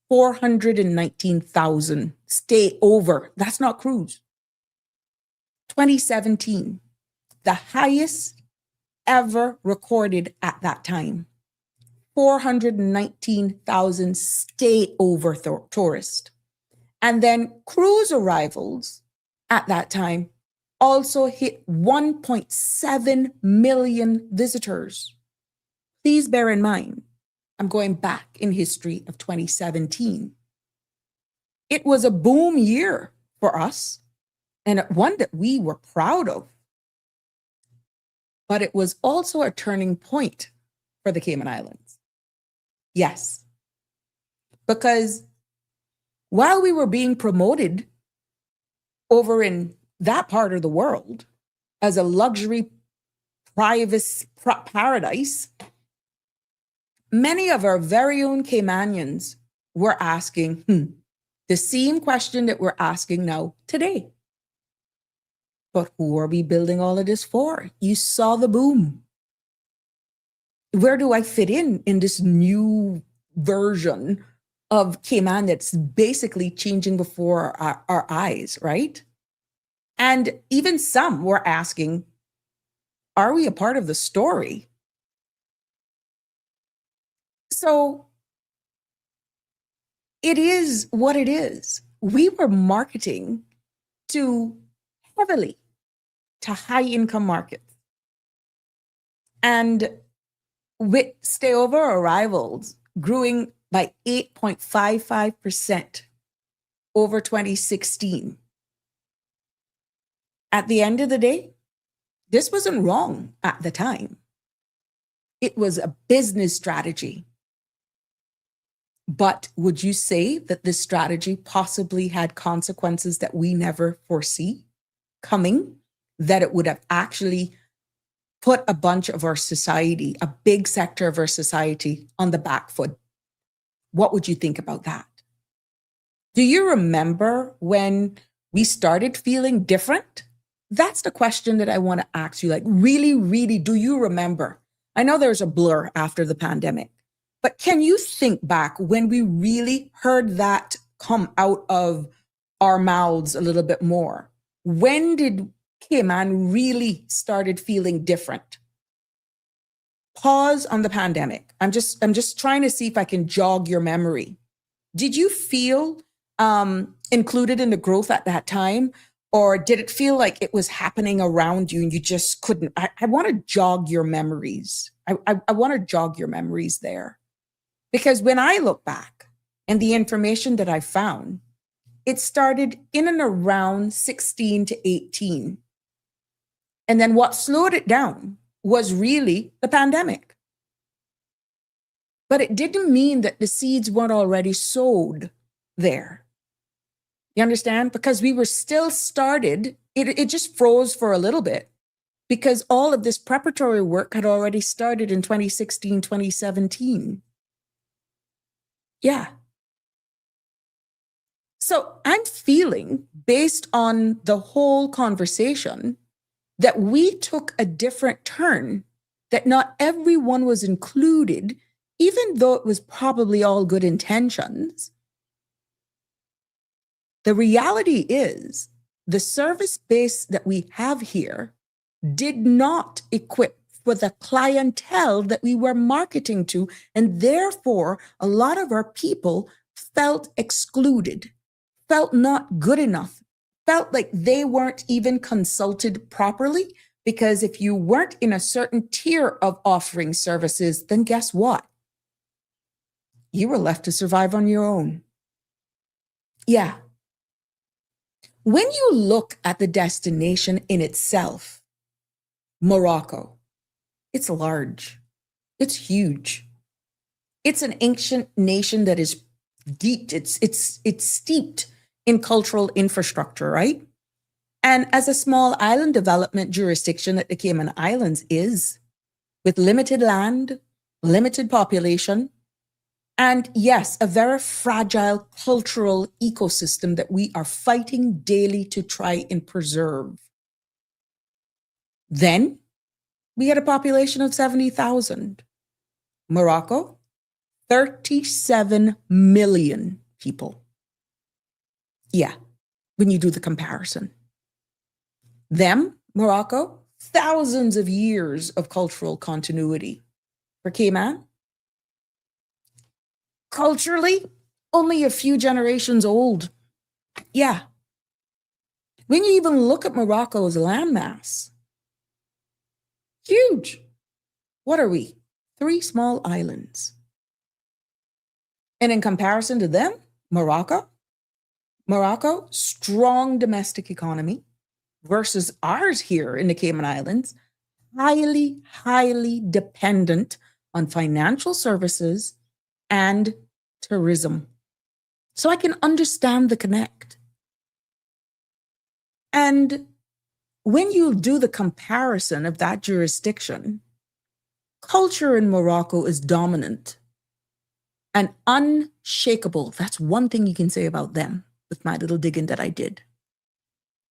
419,000 stay over. That's not cruise. 2017, the highest ever recorded at that time. 419,000 stay over tourists. And then cruise arrivals at that time also hit 1.7 million visitors. Please bear in mind, I'm going back in history of 2017. It was a boom year for us, and one that we were proud of. But it was also a turning point for the Cayman Islands. Yes, because while we were being promoted over in that part of the world as a luxury paradise, many of our very own Caymanians were asking the same question that we're asking now today. But who are we building all of this for? You saw the boom. Where do I fit in this new version of Cayman that's basically changing before our eyes, right? And even some were asking, are we a part of the story? So it is what it is. We were marketing heavily to high income markets. And with stay-over arrivals growing by 8.55% over 2016. At the end of the day, this wasn't wrong at the time. It was a business strategy. But would you say that this strategy possibly had consequences that we never foresee coming, that it would have actually put a bunch of our society, a big sector of our society, on the back foot? What would you think about that? Do you remember when we started feeling different? That's the question that I want to ask you. Like, really, really, do you remember? I know there's a blur after the pandemic, but can you think back when we really heard that come out of our mouths a little bit more? When did Cayman really started feeling different? Pause on the pandemic. I'm just trying to see if I can jog your memory. Did you feel included in the growth at that time? Or did it feel like it was happening around you and you just couldn't? I want to jog your memories. I want to jog your memories there. Because when I look back and the information that I found, it started in and around 16 to 18. And then what slowed it down was really the pandemic. But it didn't mean that the seeds weren't already sowed there. You understand? Because we were still started, it just froze for a little bit because all of this preparatory work had already started in 2016, 2017. Yeah. So I'm feeling, based on the whole conversation, that we took a different turn, that not everyone was included, even though it was probably all good intentions. The reality is the service base that we have here did not equip for the clientele that we were marketing to. And therefore, a lot of our people felt excluded, felt not good enough, felt like they weren't even consulted properly. Because if you weren't in a certain tier of offering services, then guess what? You were left to survive on your own. Yeah. When you look at the destination in itself, Morocco, it's large, it's huge. It's an ancient nation that is deep, it's steeped in cultural infrastructure, right? And as a small island development jurisdiction that the Cayman Islands is, with limited land, limited population, and yes, a very fragile cultural ecosystem that we are fighting daily to try and preserve. Then we had a population of 70,000. Morocco, 37 million people. Yeah, when you do the comparison. Them, Morocco, thousands of years of cultural continuity. For Cayman, culturally, only a few generations old. Yeah. When you even look at Morocco's landmass, huge. What are we? 3 small islands. And in comparison to them, Morocco, strong domestic economy versus ours here in the Cayman Islands, highly, highly dependent on financial services and tourism. So I can understand the connect. And when you do the comparison of that jurisdiction, culture in Morocco is dominant and unshakable. That's one thing you can say about them with my little digging that I did.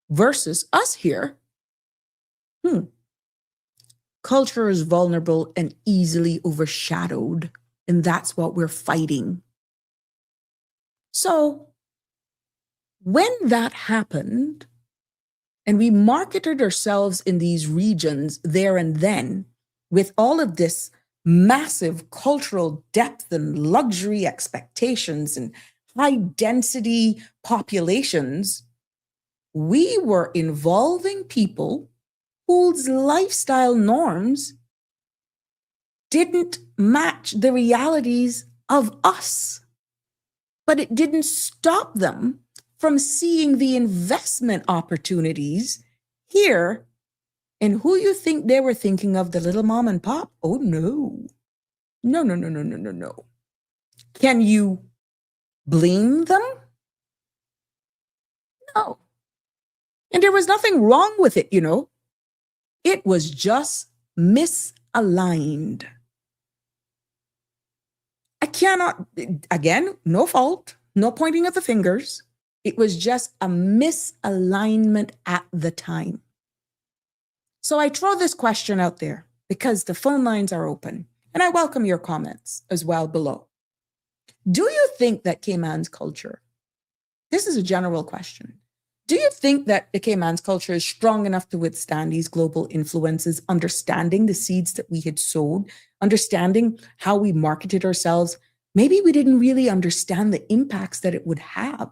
Versus us here, culture is vulnerable and easily overshadowed. And that's what we're fighting. So when that happened, and we marketed ourselves in these regions there and then, with all of this massive cultural depth and luxury expectations and high density populations, we were involving people whose lifestyle norms didn't match the realities of us. But it didn't stop them from seeing the investment opportunities here. And who you think they were thinking of, the little mom and pop? Oh, no. No. Can you blame them? No. And there was nothing wrong with it, you know. It was just misaligned. I cannot, again, no fault, no pointing of the fingers. It was just a misalignment at the time. So I throw this question out there because the phone lines are open, and I welcome your comments as well below. Do you think that Cayman's culture, this is a general question, do you think that the Cayman's culture is strong enough to withstand these global influences, understanding the seeds that we had sowed, understanding how we marketed ourselves? Maybe we didn't really understand the impacts that it would have.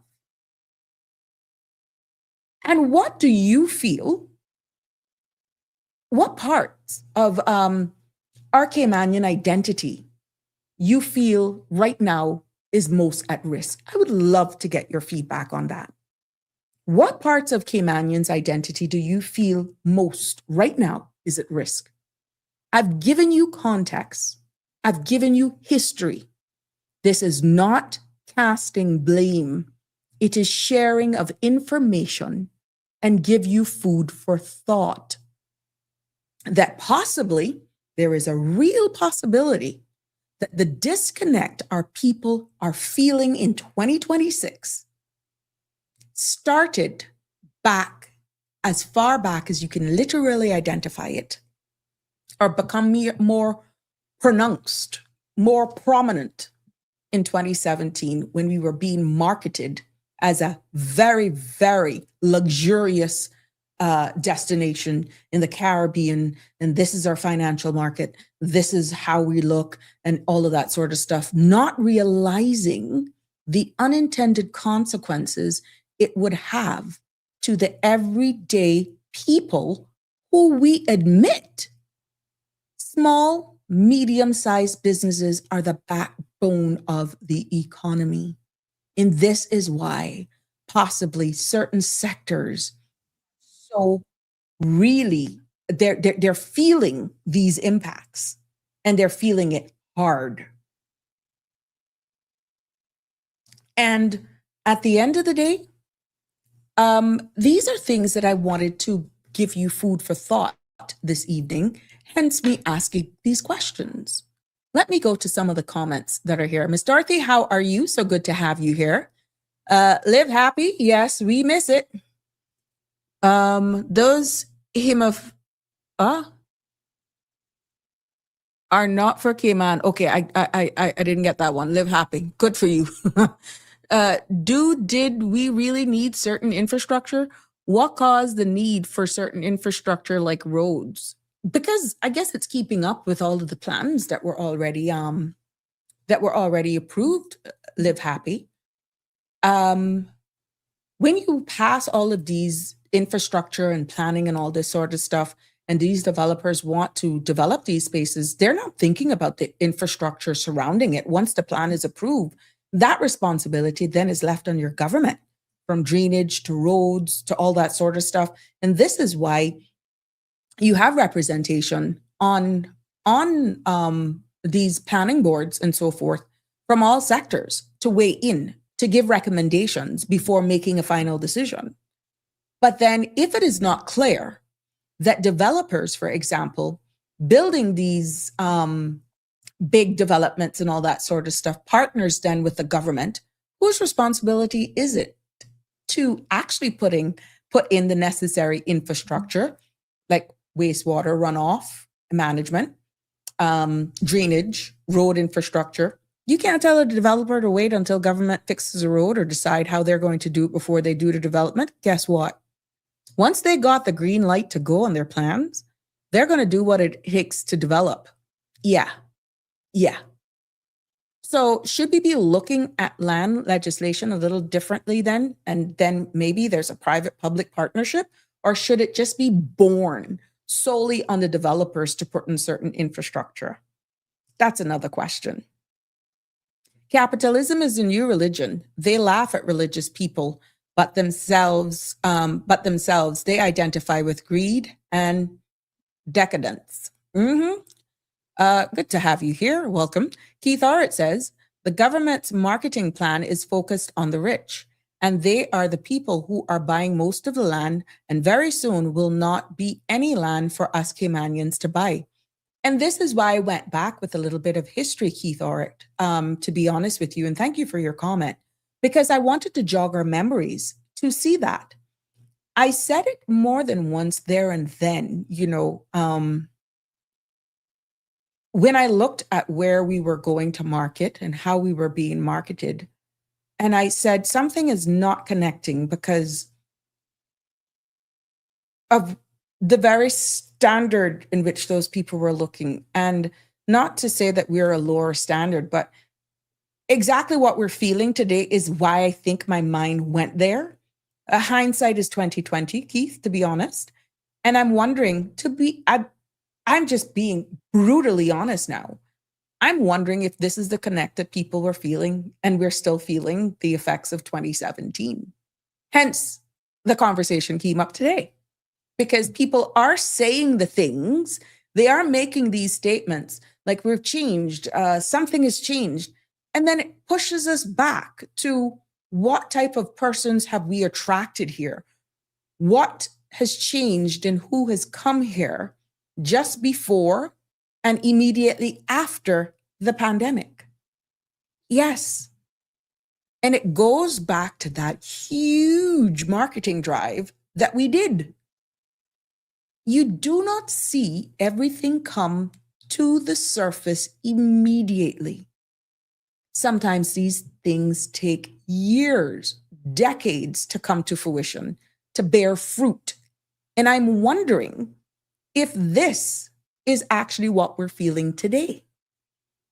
And what do you feel? What parts of our Caymanian identity you feel right now is most at risk? I would love to get your feedback on that. What parts of Caymanian's identity do you feel most right now is at risk? I've given you context. I've given you history. This is not casting blame. It is sharing of information and give you food for thought. That possibly there is a real possibility that the disconnect our people are feeling in 2026 started back as far back as you can literally identify it, or become more pronounced, more prominent in 2017 when we were being marketed as a very, very luxurious destination in the Caribbean, and this is our financial market, this is how we look, and all of that sort of stuff, not realizing the unintended consequences it would have to the everyday people who we admit small, medium-sized businesses are the backbone of the economy. And this is why possibly certain sectors so really they're feeling these impacts, and they're feeling it hard. And at the end of the day, these are things that I wanted to give you food for thought this evening, hence me asking these questions. Let me go to some of the comments that are here. Miss Dorothy, how are you? So good to have you here. Live happy. Yes, we miss it. Those are not for Cayman. Okay, I didn't get that one. Live happy. Good for you. Did we really need certain infrastructure? What caused the need for certain infrastructure like roads? Because I guess it's keeping up with all of the plans that were already approved. Live happy. When you pass all of these infrastructure and planning and all this sort of stuff, and these developers want to develop these spaces, they're not thinking about the infrastructure surrounding it. Once the plan is approved, that responsibility then is left on your government, from drainage to roads to all that sort of stuff. And this is why you have representation on these planning boards and so forth from all sectors to weigh in, to give recommendations before making a final decision. But then if it is not clear that developers, for example, building these big developments and all that sort of stuff, partners then with the government, whose responsibility is it to actually put in the necessary infrastructure, like wastewater runoff management, drainage, road infrastructure? You can't tell a developer to wait until government fixes a road or decide how they're going to do it before they do the development. Guess what? Once they got the green light to go on their plans, they're going to do what it takes to develop. Yeah. So should we be looking at land legislation a little differently then? And then maybe there's a private-public partnership, or should it just be born solely on the developers to put in certain infrastructure? That's another question. Capitalism is a new religion. They laugh at religious people, but themselves, they identify with greed and decadence. Good to have you here. Welcome. Keith Arrett says, the government's marketing plan is focused on the rich, and they are the people who are buying most of the land, and very soon will not be any land for us Caymanians to buy. And this is why I went back with a little bit of history, Keith Orrick, to be honest with you. And thank you for your comment, because I wanted to jog our memories to see that. I said it more than once there and then, when I looked at where we were going to market and how we were being marketed, and I said something is not connecting because of the very standard in which those people were looking. And not to say that we're a lower standard, but exactly what we're feeling today is why I think my mind went there. Hindsight is 2020, Keith, to be honest. And I'm wondering, I'm just being brutally honest now. I'm wondering if this is the connect that people were feeling, and we're still feeling the effects of 2017. Hence, the conversation came up today, because people are saying the things, they are making these statements like we've changed, something has changed. And then it pushes us back to what type of persons have we attracted here? What has changed and who has come here just before and immediately after the pandemic? Yes. And it goes back to that huge marketing drive that we did. You do not see everything come to the surface immediately. Sometimes these things take years, decades to come to fruition, to bear fruit. And I'm wondering if this is actually what we're feeling today.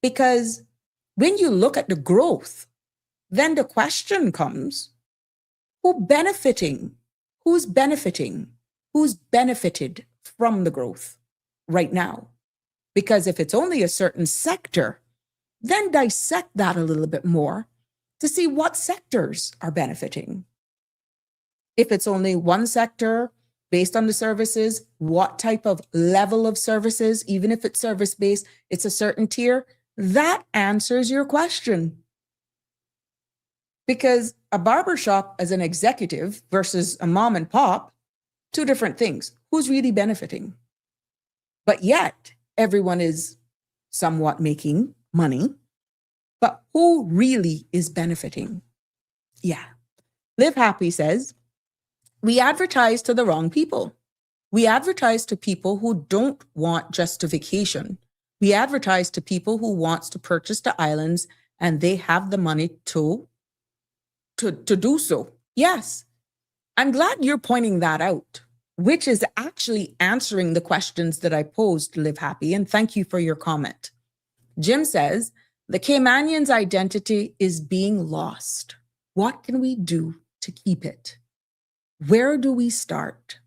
Because when you look at the growth, then the question comes, who's benefiting? Who's benefiting? Who's benefited from the growth right now? Because if it's only a certain sector, then dissect that a little bit more to see what sectors are benefiting. If it's only one sector, based on the services, what type of level of services, even if it's service-based, it's a certain tier, that answers your question. Because a barbershop as an executive versus a mom and pop, two different things. Who's really benefiting? But yet, everyone is somewhat making money. But who really is benefiting? Yeah. Live Happy says, we advertise to the wrong people. We advertise to people who don't want justification. We advertise to people who wants to purchase the islands and they have the money to do so. Yes. I'm glad you're pointing that out, which is actually answering the questions that I posed, Live Happy, and thank you for your comment. Jim says, the Caymanian's identity is being lost. What can we do to keep it? Where do we start?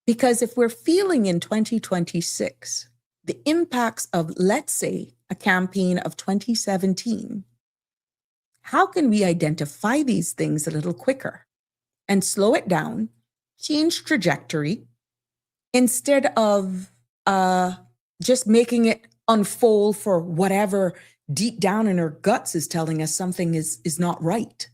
Because if we're feeling in 2026 the impacts of, let's say, a campaign of 2017, how can we identify these things a little quicker and slow it down, change trajectory, instead of just making it unfold for whatever deep down in our guts is telling us something is not right?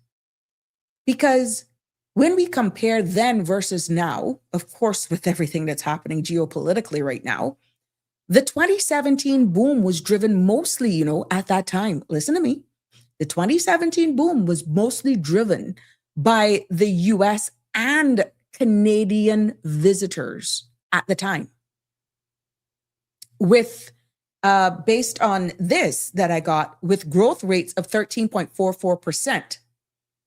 Because when we compare then versus now, of course, with everything that's happening geopolitically right now, the 2017 boom was driven mostly, at that time, listen to me, the 2017 boom was mostly driven by the US and Canadian visitors at the time. With, based on this that I got, with growth rates of 13.44%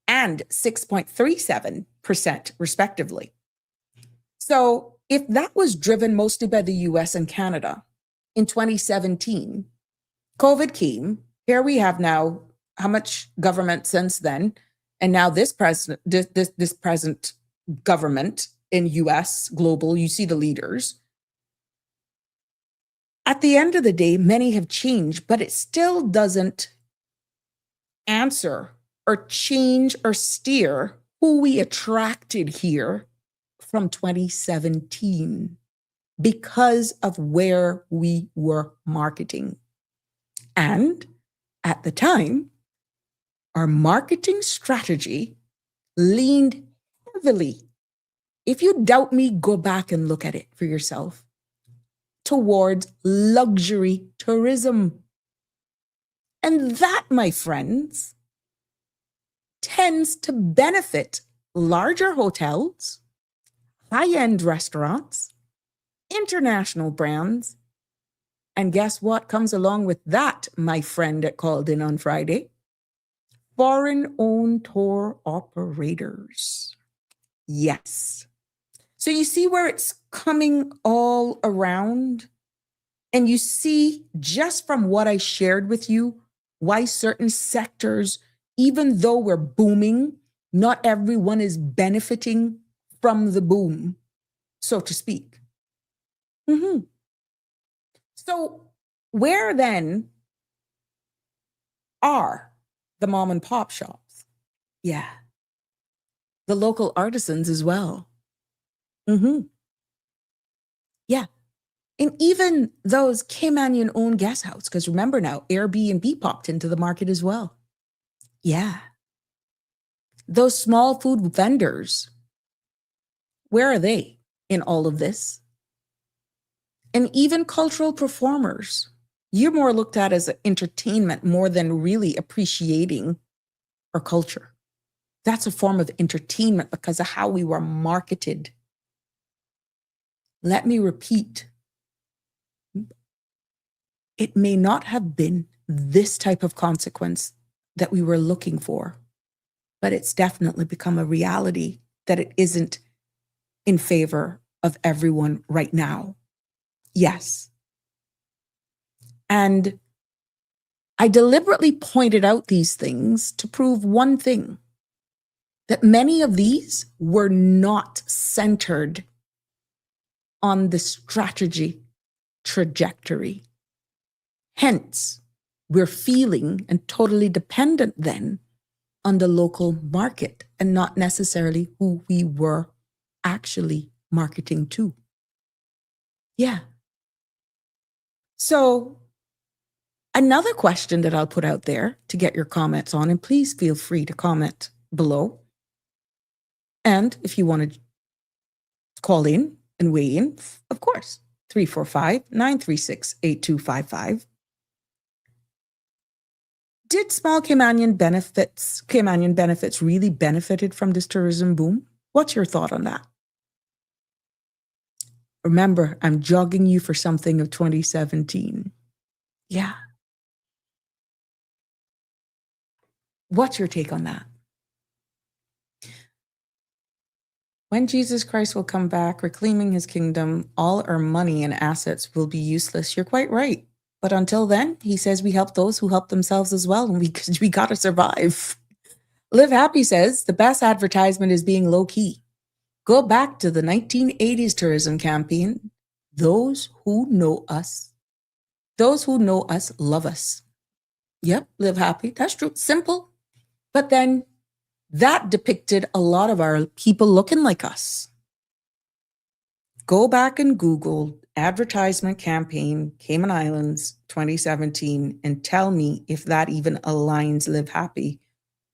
and 6.37% respectively. So if that was driven mostly by the US and Canada in 2017, COVID came. Here we have now how much government since then, and now this present government in US, global, you see the leaders. At the end of the day, many have changed, but it still doesn't answer or change or steer who we attracted here from 2017 because of where we were marketing. And at the time, our marketing strategy leaned heavily, if you doubt me, go back and look at it for yourself, towards luxury tourism. And that, my friends, tends to benefit larger hotels, high-end restaurants, international brands. And guess what comes along with that, my friend that called in on Friday? Foreign-owned tour operators. Yes. So you see where it's coming all around? And you see, just from what I shared with you, why certain sectors, even though we're booming, not everyone is benefiting from the boom, so to speak. So where then are the mom and pop shops? Yeah. The local artisans as well. Yeah. And even those Caymanian owned guest house, because remember now, Airbnb popped into the market as well. Yeah. Those small food vendors, where are they in all of this? And even cultural performers, you're more looked at as entertainment more than really appreciating our culture. That's a form of entertainment because of how we were marketed. Let me repeat. It may not have been this type of consequence that we were looking for, but it's definitely become a reality that it isn't in favor of everyone right now. Yes. And I deliberately pointed out these things to prove one thing, that many of these were not centered on the strategy trajectory. Hence, we're feeling and totally dependent then on the local market and not necessarily who we were actually marketing to. Yeah. So another question that I'll put out there to get your comments on, and please feel free to comment below. And if you want to call in and weigh in, of course, 345-936-8255. Did small Caymanian benefits really benefited from this tourism boom? What's your thought on that? Remember, I'm jogging you for something of 2017. Yeah. What's your take on that? When Jesus Christ will come back, reclaiming his kingdom, all our money and assets will be useless. You're quite right. But until then, he says we help those who help themselves as well, and we got to survive. Live Happy says the best advertisement is being low key. Go back to the 1980s tourism campaign. Those who know us love us. Yep, Live Happy. That's true. Simple. But then that depicted a lot of our people looking like us. Go back and Google advertisement campaign, Cayman Islands 2017, and tell me if that even aligns Live Happy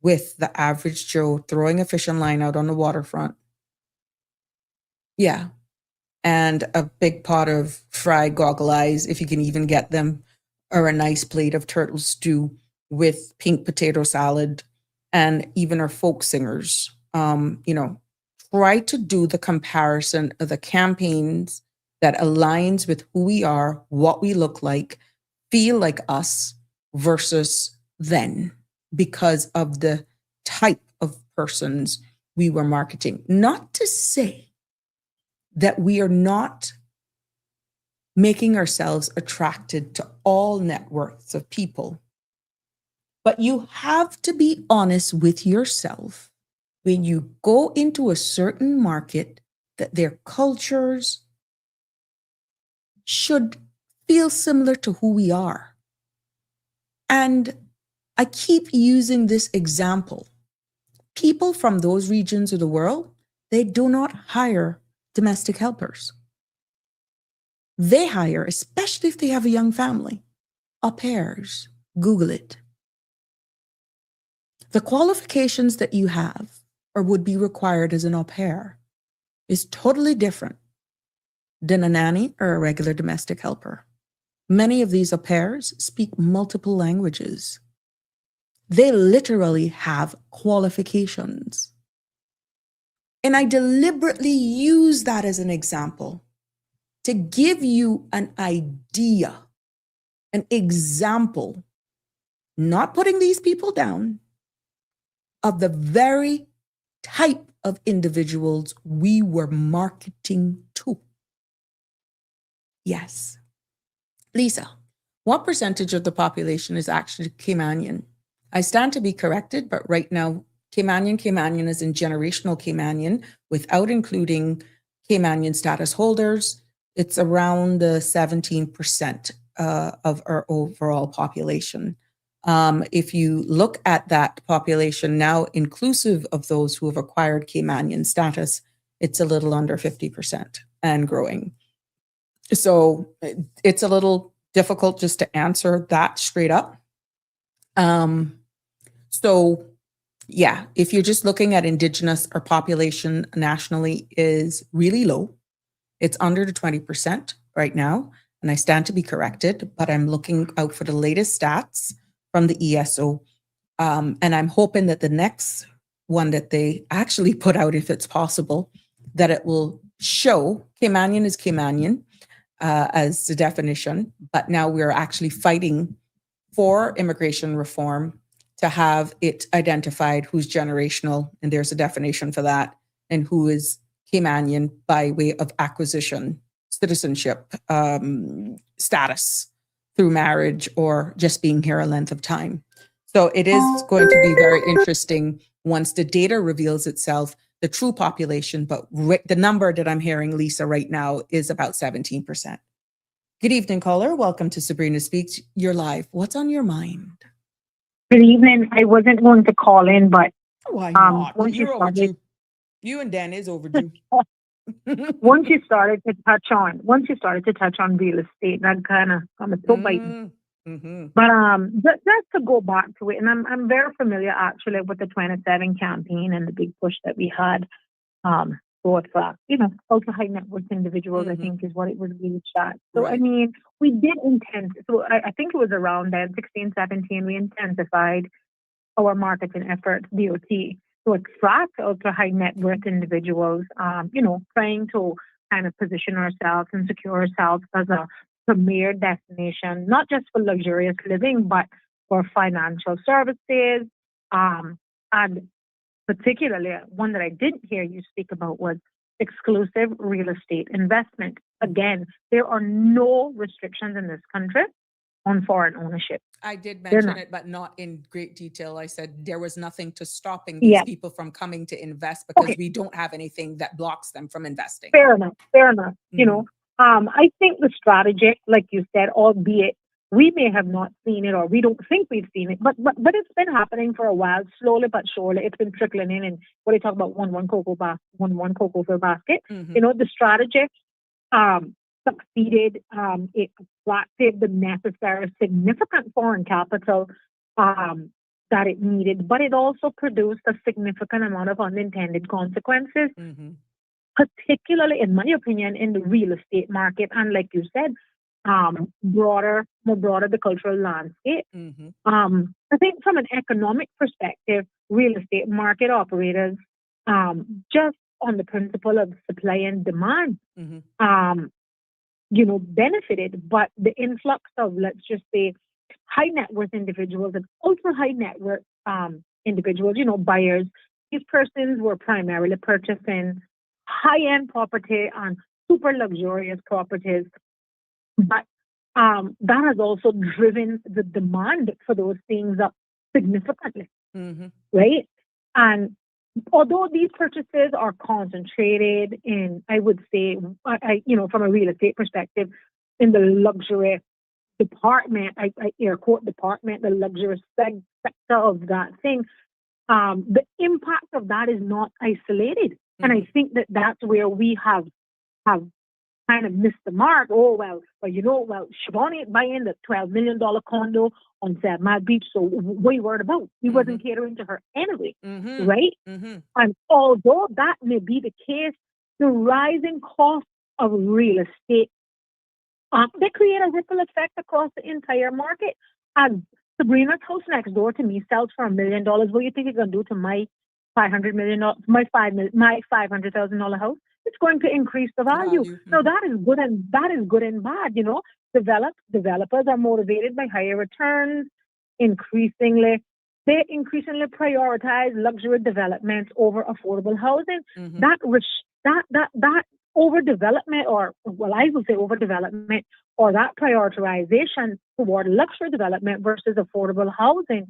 with the average Joe throwing a fishing line out on the waterfront. Yeah. And a big pot of fried goggle eyes, if you can even get them, or a nice plate of turtle stew with pink potato salad, and even our folk singers. Try to do the comparison of the campaigns that aligns with who we are, what we look like, feel like us versus then, because of the type of persons we were marketing. Not to say that we are not making ourselves attracted to all networks of people, but you have to be honest with yourself when you go into a certain market that their cultures should feel similar to who we are. And I keep using this example. People from those regions of the world, they do not hire domestic helpers. They hire, especially if they have a young family, au pairs. Google it. The qualifications that you have or would be required as an au pair is totally different than a nanny or a regular domestic helper. Many of these au pairs speak multiple languages. They literally have qualifications. And I deliberately use that as an example to give you an idea, an example, not putting these people down, of the very type of individuals we were marketing to. Yes. Lisa, what percentage of the population is actually Caymanian? I stand to be corrected, but right now, Caymanian is in generational Caymanian without including Caymanian status holders. It's around 17% of our overall population. If you look at that population now, inclusive of those who have acquired Caymanian status, it's a little under 50% and growing. So it's a little difficult just to answer that straight up. So yeah, if you're just looking at Indigenous, our population nationally is really low. It's under the 20% right now, and I stand to be corrected, but I'm looking out for the latest stats from the ESO. And I'm hoping that the next one that they actually put out, if it's possible, that it will show Caymanian is Caymanian as the definition, but now we're actually fighting for immigration reform to have it identified who's generational, and there's a definition for that, and who is Caymanian by way of acquisition, citizenship, status through marriage, or just being here a length of time. So it is going to be very interesting once the data reveals itself, the true population. But the number that I'm hearing, Lisa, right now is about 17%. Good evening, caller. Welcome to Sabrina Speaks. You're live. What's on your mind? Good evening. I wasn't going to call in, but Why not? once you You're started, overdue. You and Dan is overdue. once you started to touch on real estate, that kind of got so biting. Mm-hmm. But just to go back to it, and I'm very familiar actually with the 27 campaign and the big push that we had for ultra high net worth individuals. I think is what it was reached at. So Right. I mean, we did so I think it was around then 16, 17, we intensified our marketing efforts, DOT, to attract ultra high net worth individuals, trying to kind of position ourselves and secure ourselves as a premier destination, not just for luxurious living, but for financial services. And particularly one that I didn't hear you speak about was exclusive real estate investment. Again, there are no restrictions in this country on foreign ownership. I did mention it, but not in great detail. I said there was nothing to stopping these people from coming to invest because we don't have anything that blocks them from investing. Fair enough. I think the strategy, like you said, albeit we may have not seen it or we don't think we've seen it, but it's been happening for a while, slowly but surely. It's been trickling in, and what they talk about one cocoa for a basket. The strategy succeeded. It attracted the necessary significant foreign capital that it needed, but it also produced a significant amount of unintended consequences, particularly, in my opinion, in the real estate market. And like you said, more broader the cultural landscape. I think from an economic perspective, real estate market operators, just on the principle of supply and demand, benefited, but the influx of, let's just say, high net worth individuals and ultra high net worth individuals, buyers, these persons were primarily purchasing high-end property and super luxurious properties. But that has also driven the demand for those things up significantly, right? And although these purchases are concentrated in, I would say, from a real estate perspective, in the luxury department, I air quote department, the luxury sector of that thing, the impact of that is not isolated. And I think that that's where we have kind of missed the mark. Siobhan ain't buying the $12 million condo on Sad Mad Beach, so what are you worried about? He wasn't catering to her anyway, right? And although that may be the case, the rising cost of real estate, they create a ripple effect across the entire market. And Sabrina's house next door to me sells for $1 million. What do you think it's going to do to my $500,000 house? It's going to increase the value. Now that is good and bad. Developers are motivated by higher returns. They increasingly prioritize luxury developments over affordable housing. That overdevelopment, I would say overdevelopment, or that prioritization toward luxury development versus affordable housing,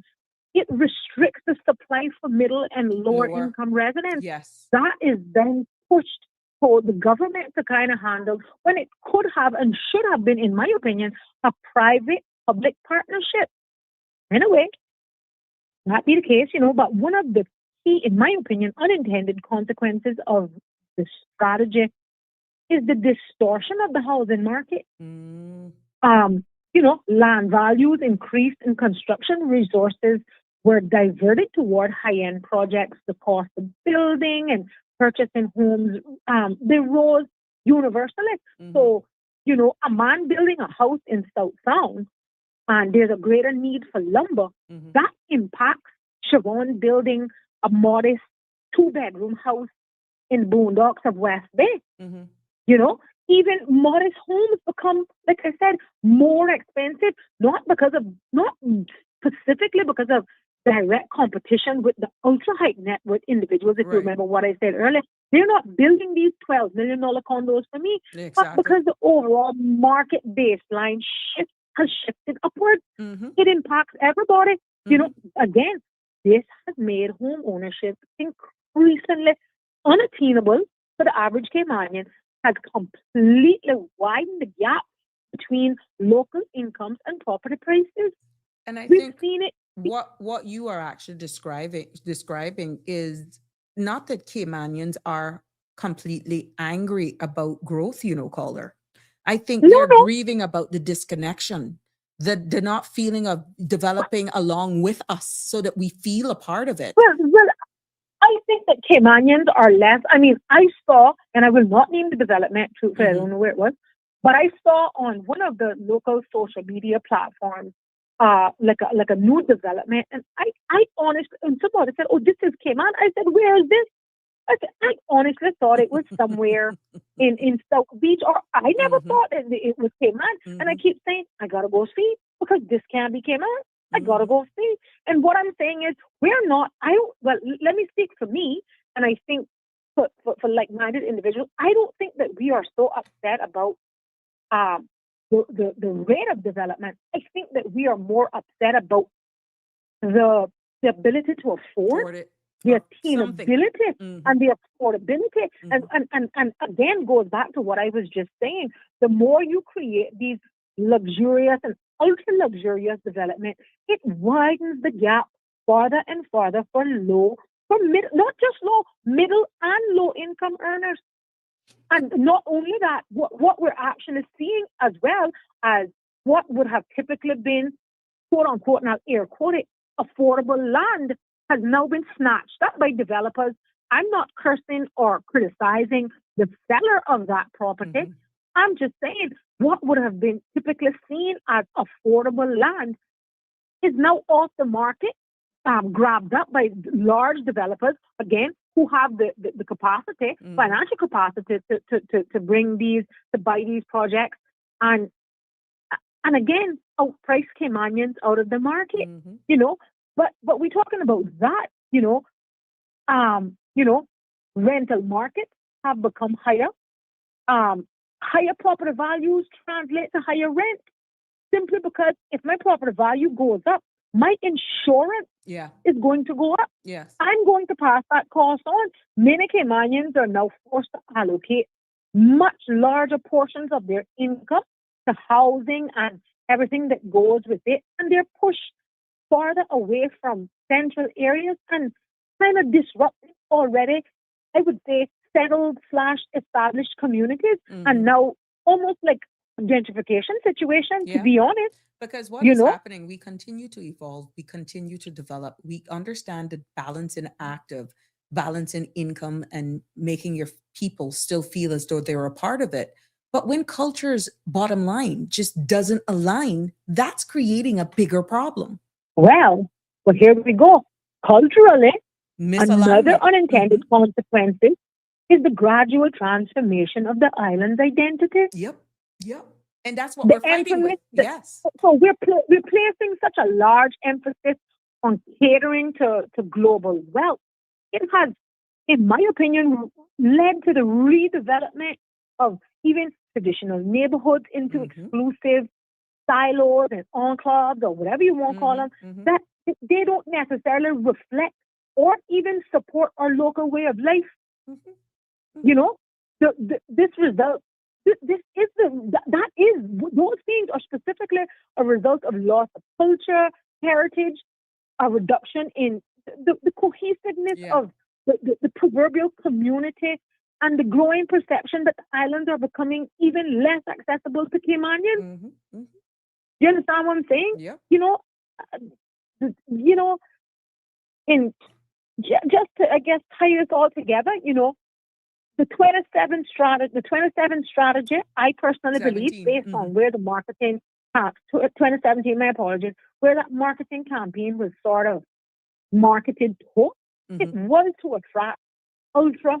it restricts the supply for middle and lower income residents. Yes. That is then pushed for the government to kind of handle when it could have and should have been, in my opinion, a private-public partnership. Anyway, that be the case, but one of the key, in my opinion, unintended consequences of the strategy is the distortion of the housing market. Land values increased and construction resources were diverted toward high-end projects. The cost of building and purchasing homes, they rose universally. So, a man building a house in South Sound, and there's a greater need for lumber, that impacts Siobhan building a modest 2-bedroom house in boondocks of West Bay. Even modest homes become, like I said, more expensive, not specifically because of direct competition with the ultra high net worth individuals. If you Right. remember what I said earlier, they're not building these $12 million condos for me, but Exactly. because the overall market baseline has shifted upward. Mm-hmm. It impacts everybody. You know, Mm-hmm. again, this has made home ownership increasingly unattainable for the average Caymanian, has completely widened the gap between local incomes and property prices. And I We've think seen it. what you are actually describing is not that Caymanians are completely angry about growth, caller. I think No, they're no. grieving about the disconnection, the not feeling of developing along with us so that we feel a part of it. Well, I think that Caymanians are less. I mean, I saw, and I will not name the development, truthfully, I don't know where it was, but I saw on one of the local social media platforms, like a new development, and I honestly, and somebody said, "Oh, this is Cayman." I said, "Where is this?" I honestly thought it was somewhere in South Beach, or I never Mhm. thought it was Cayman. And I Mhm. keep saying, I gotta go see because this can't be Cayman. I gotta Mhm. go see. And what I'm saying is, we're not. Well, let me speak for me, and I think for like-minded individuals, I don't think that we are so upset about um the rate of development. I think that we are more upset about the ability to afford, Afford it the or something. attainability, and Mhm. the affordability. And, Mhm. and again, goes back to what I was just saying. The more you create these luxurious and ultra luxurious development, it widens the gap farther and farther for not just low, middle and low income earners. And not only that, what we're actually seeing as well as what would have typically been, quote unquote, now air quote it, affordable land has now been snatched up by developers. I'm not cursing or criticizing the seller of that property. Mhm. I'm just saying what would have been typically seen as affordable land is now off the market, grabbed up by large developers, again, who have the capacity, Mhm. financial capacity to bring these, to buy these projects. And again, outprice Caymanians out of the market, Mhm. you know. But we're talking about that, rental markets have become higher. Higher property values translate to higher rent simply because if my property value goes up, my insurance Yeah. is going to go up. Yes. I'm going to pass that cost on. Many Caymanians are now forced to allocate much larger portions of their income to housing and everything that goes with it. And they're pushed farther away from central areas and kind of disrupting already, I would say, settled / established communities. And Mhm. now almost like gentrification situation, to Yeah. be honest, Because what you is know? happening, we continue to evolve, we continue to develop, we understand the balance in active, balance in income, and making your people still feel as though they're a part of it. But when culture's bottom line just doesn't align, that's creating a bigger problem. Well, but here we go. Culturally, another Misalignment. unintended Mhm. consequences is the gradual transformation of the island's identity. Yep. Yep. And that's what The we're fighting with. emphasis, Yes. so we're placing such a large emphasis on catering to global wealth. It has, in my opinion, led to the redevelopment of even traditional neighborhoods into Mhm. exclusive silos and enclaves or whatever you want to call them, Mhm. Mhm. that they don't necessarily reflect or even support our local way of life. Mhm. You Mhm. know, this result, this is that is, those things are specifically a result of loss of culture, heritage, a reduction in the cohesiveness Yeah. of the proverbial community, and the growing perception that the islands are becoming even less accessible to Caymanians. Mhm. Mhm. Do you understand what I'm saying? Yep. You know, uh, you know, in just to, I guess, tie this all together, the 27 strategy, I personally believe, 17. based on where the marketing, 2017, my apologies, where that marketing campaign was sort of marketed to, it Mhm. was to attract ultra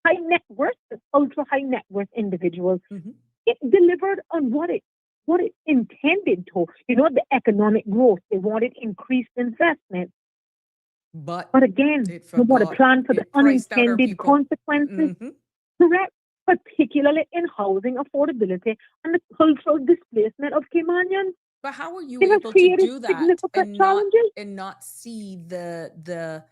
high net worth, ultra high net worth individuals. Mhm. It delivered on what it intended to. The economic growth. They wanted increased investment. But again, it we want to forgot. plan for the It priced out our unintended people. consequences. Mhm. Correct. Particularly in housing affordability and the cultural displacement of Caymanians. But how are you It has able to created do that significant and challenges. not see the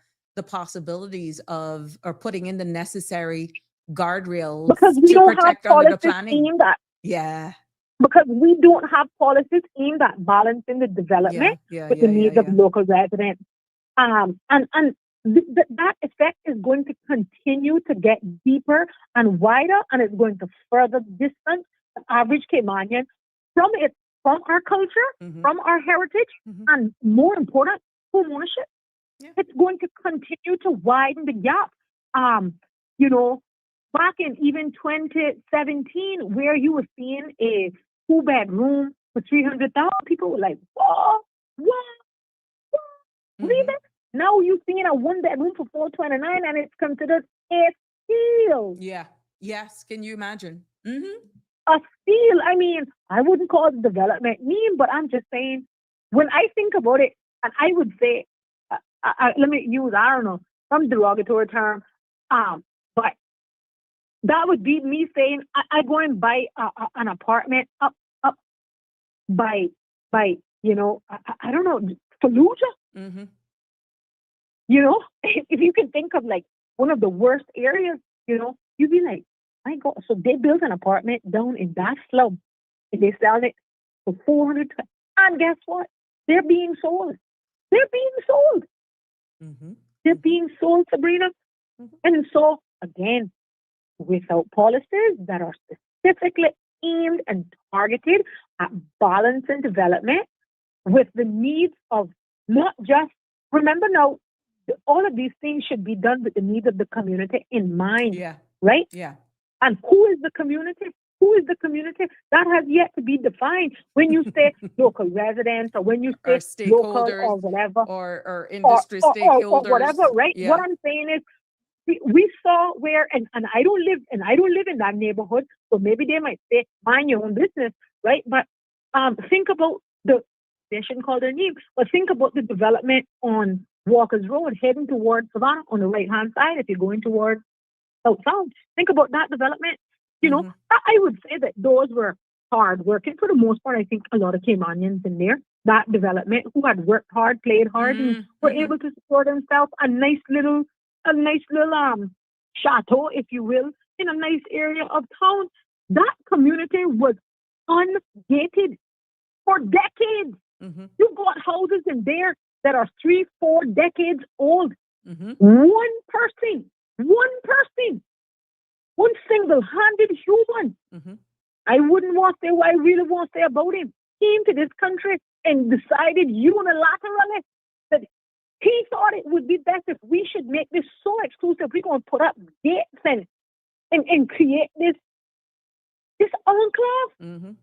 possibilities of or putting in the necessary guardrails Because we to don't have protect under the policies planning? aimed at Yeah. because we don't have policies aimed at balancing the development with the needs of Yeah. local residents. That effect is going to continue to get deeper and wider, and it's going to further distance the average Caymanian from our culture, Mhm. from our heritage, Mhm. and more important, home ownership. Yeah. It's going to continue to widen the gap. You know, back in even 2017, where you were seeing a 2-bedroom for 300,000, people were like, "Whoa, what? Really?" Mhm. Now you're seeing a 1-bedroom for 429, and it's considered a steal. Yeah. Yes. Can you imagine? Mhm. A steal. I mean, I wouldn't call it development mean, but I'm just saying, when I think about it, and I would say, let me use, I don't know, some derogatory term, but that would be me saying I go and buy an apartment up by I don't know, Fallujah. Mhm. If you can think of like one of the worst areas, you'd be like, my God. So they built an apartment down in that slum, and they sell it for 400. And guess what? They're being sold. They're being sold. Mhm. They're Mhm. being sold, Sabrina. Mhm. And so again, without policies that are specifically aimed and targeted at balancing development with the needs of not just, remember now, all of these things should be done with the needs of the community in mind, Yeah. right? Yeah. And who is the community? Who is the community? That has yet to be defined. When you say local residents or when you Our say local stakeholders or whatever, or or, industry or whatever, stakeholders. right? What Yeah. I'm saying is we saw where, and I don't live in that neighborhood, so maybe they might say mind your own business, right? But think about they shouldn't call their name, but think about the development on Walker's Road heading towards Savannah on the right hand side if you're going towards south. Think about that development. Mhm. I would say that those were hard working for the most part. I think a lot of Caymanians in there, that development, who had worked hard, played hard, and were Mhm. able to support themselves a nice little chateau, if you will, in a nice area of town. That community was ungated for decades. Mhm. You got houses in there that are 3, 4 decades old. Mhm. One person, one single-handed human. Mhm. I wouldn't want to say what I really want to say about him. Came to this country and decided unilaterally that he thought it would be best if we should make this so exclusive. We're going to put up gates and create this enclave. Mhm.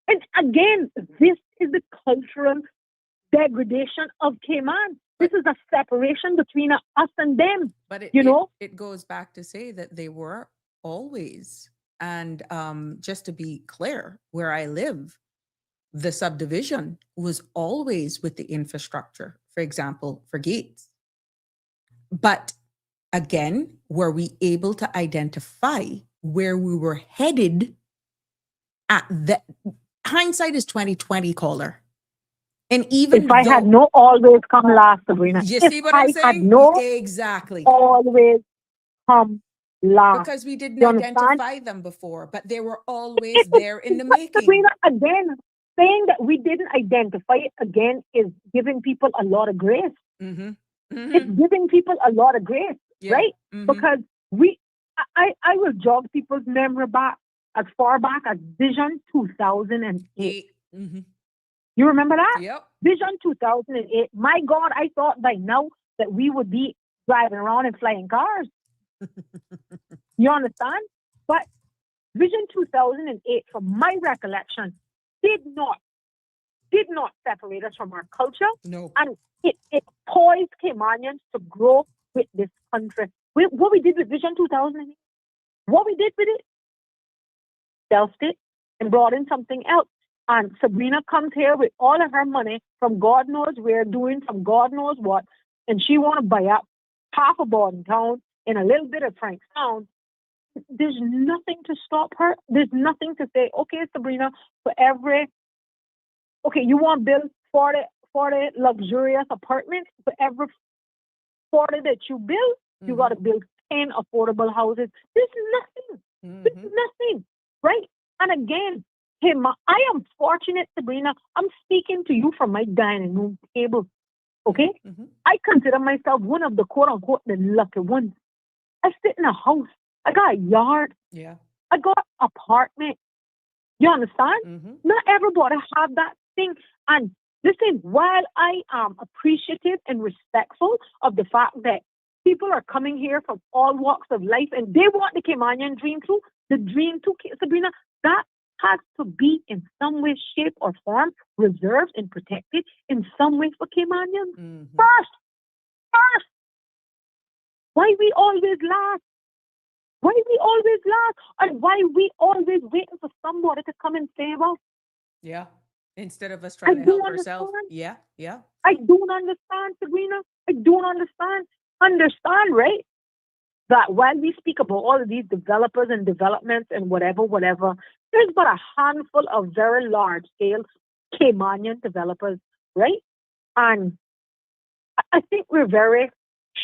And again, this is the cultural degradation of Cayman. This is a separation between us and them. But it goes back to say that they were always, and just to be clear, where I live, the subdivision was always with the infrastructure, for example, for gates. But again, were we able to identify where we were headed at the hindsight is 2020, caller. And If even I had though no always come last, Sabrina. you If see what I'm I had saying? no Exactly. always come last. Because we didn't You understand? identify them before, but they were always there in the making. Sabrina, again, saying that we didn't identify it again is giving people a lot of grace. Mm-hmm. It's Mm-hmm. giving people a lot of grace, Yeah. right? Mm-hmm. Because I will jog people's memory back as far back as Vision 2008. Mm-hmm. You remember that? Yep. Vision 2008. My God, I thought by now that we would be driving around in flying cars. You understand? But Vision 2008, from my recollection, did not separate us from our culture, No. and it poised Caymanians to grow with this country. What we did with Vision 2008, what we did with it, shelved it and brought in something else. And Sabrina comes here with all of her money from God knows where, doing from God knows what, and she want to buy up half of Bordentown and a little bit of Frankstown, there's nothing to stop her. There's nothing to say, okay, Sabrina, you want to build 40 luxurious apartments, for every 40 that you build, you got to build 10 affordable houses. There's nothing. There's nothing, right? And again, hey, I am fortunate, Sabrina. I'm speaking to you from my dining room table, okay? I consider myself one of the quote-unquote the lucky ones. I sit in a house. I got a yard. Yeah. I got an apartment. You understand? Not everybody have that thing. And listen, while I am appreciative and respectful of the fact that people are coming here from all walks of life and they want the Caymanian dream too, Sabrina, that has to be in some way, shape, or form reserved and protected in some way for Caymanians. First, why we always last? Why we always last? And why we always waiting for somebody to come and save us? Yeah. Instead of us trying to help ourselves. Yeah. I don't understand, Sabrina. I don't understand. Understand, right? That while we speak about all of these developers and developments and whatever, there's but a handful of very large-scale Caymanian developers, right? And I think we're very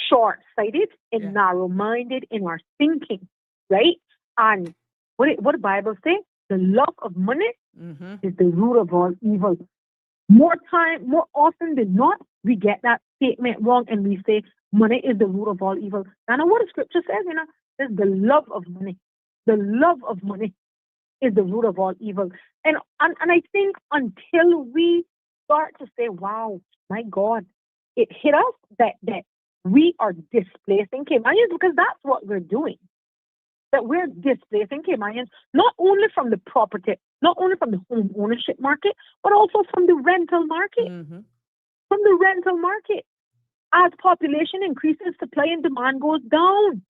short-sighted and narrow-minded in our thinking, right? And what the Bible say? The love of money is the root of all evil. More often than not, we get that statement wrong and we say money is the root of all evil. And what the scripture says, is the love of money. The love of money is the root of all evil. And I think until we start to say, wow, my God, it hit us that we are displacing Caymanians, because that's what we're doing. That we're displacing Caymanians, not only from the property, not only from the home ownership market, but also from the rental market. From the rental market. As population increases, supply and demand goes down.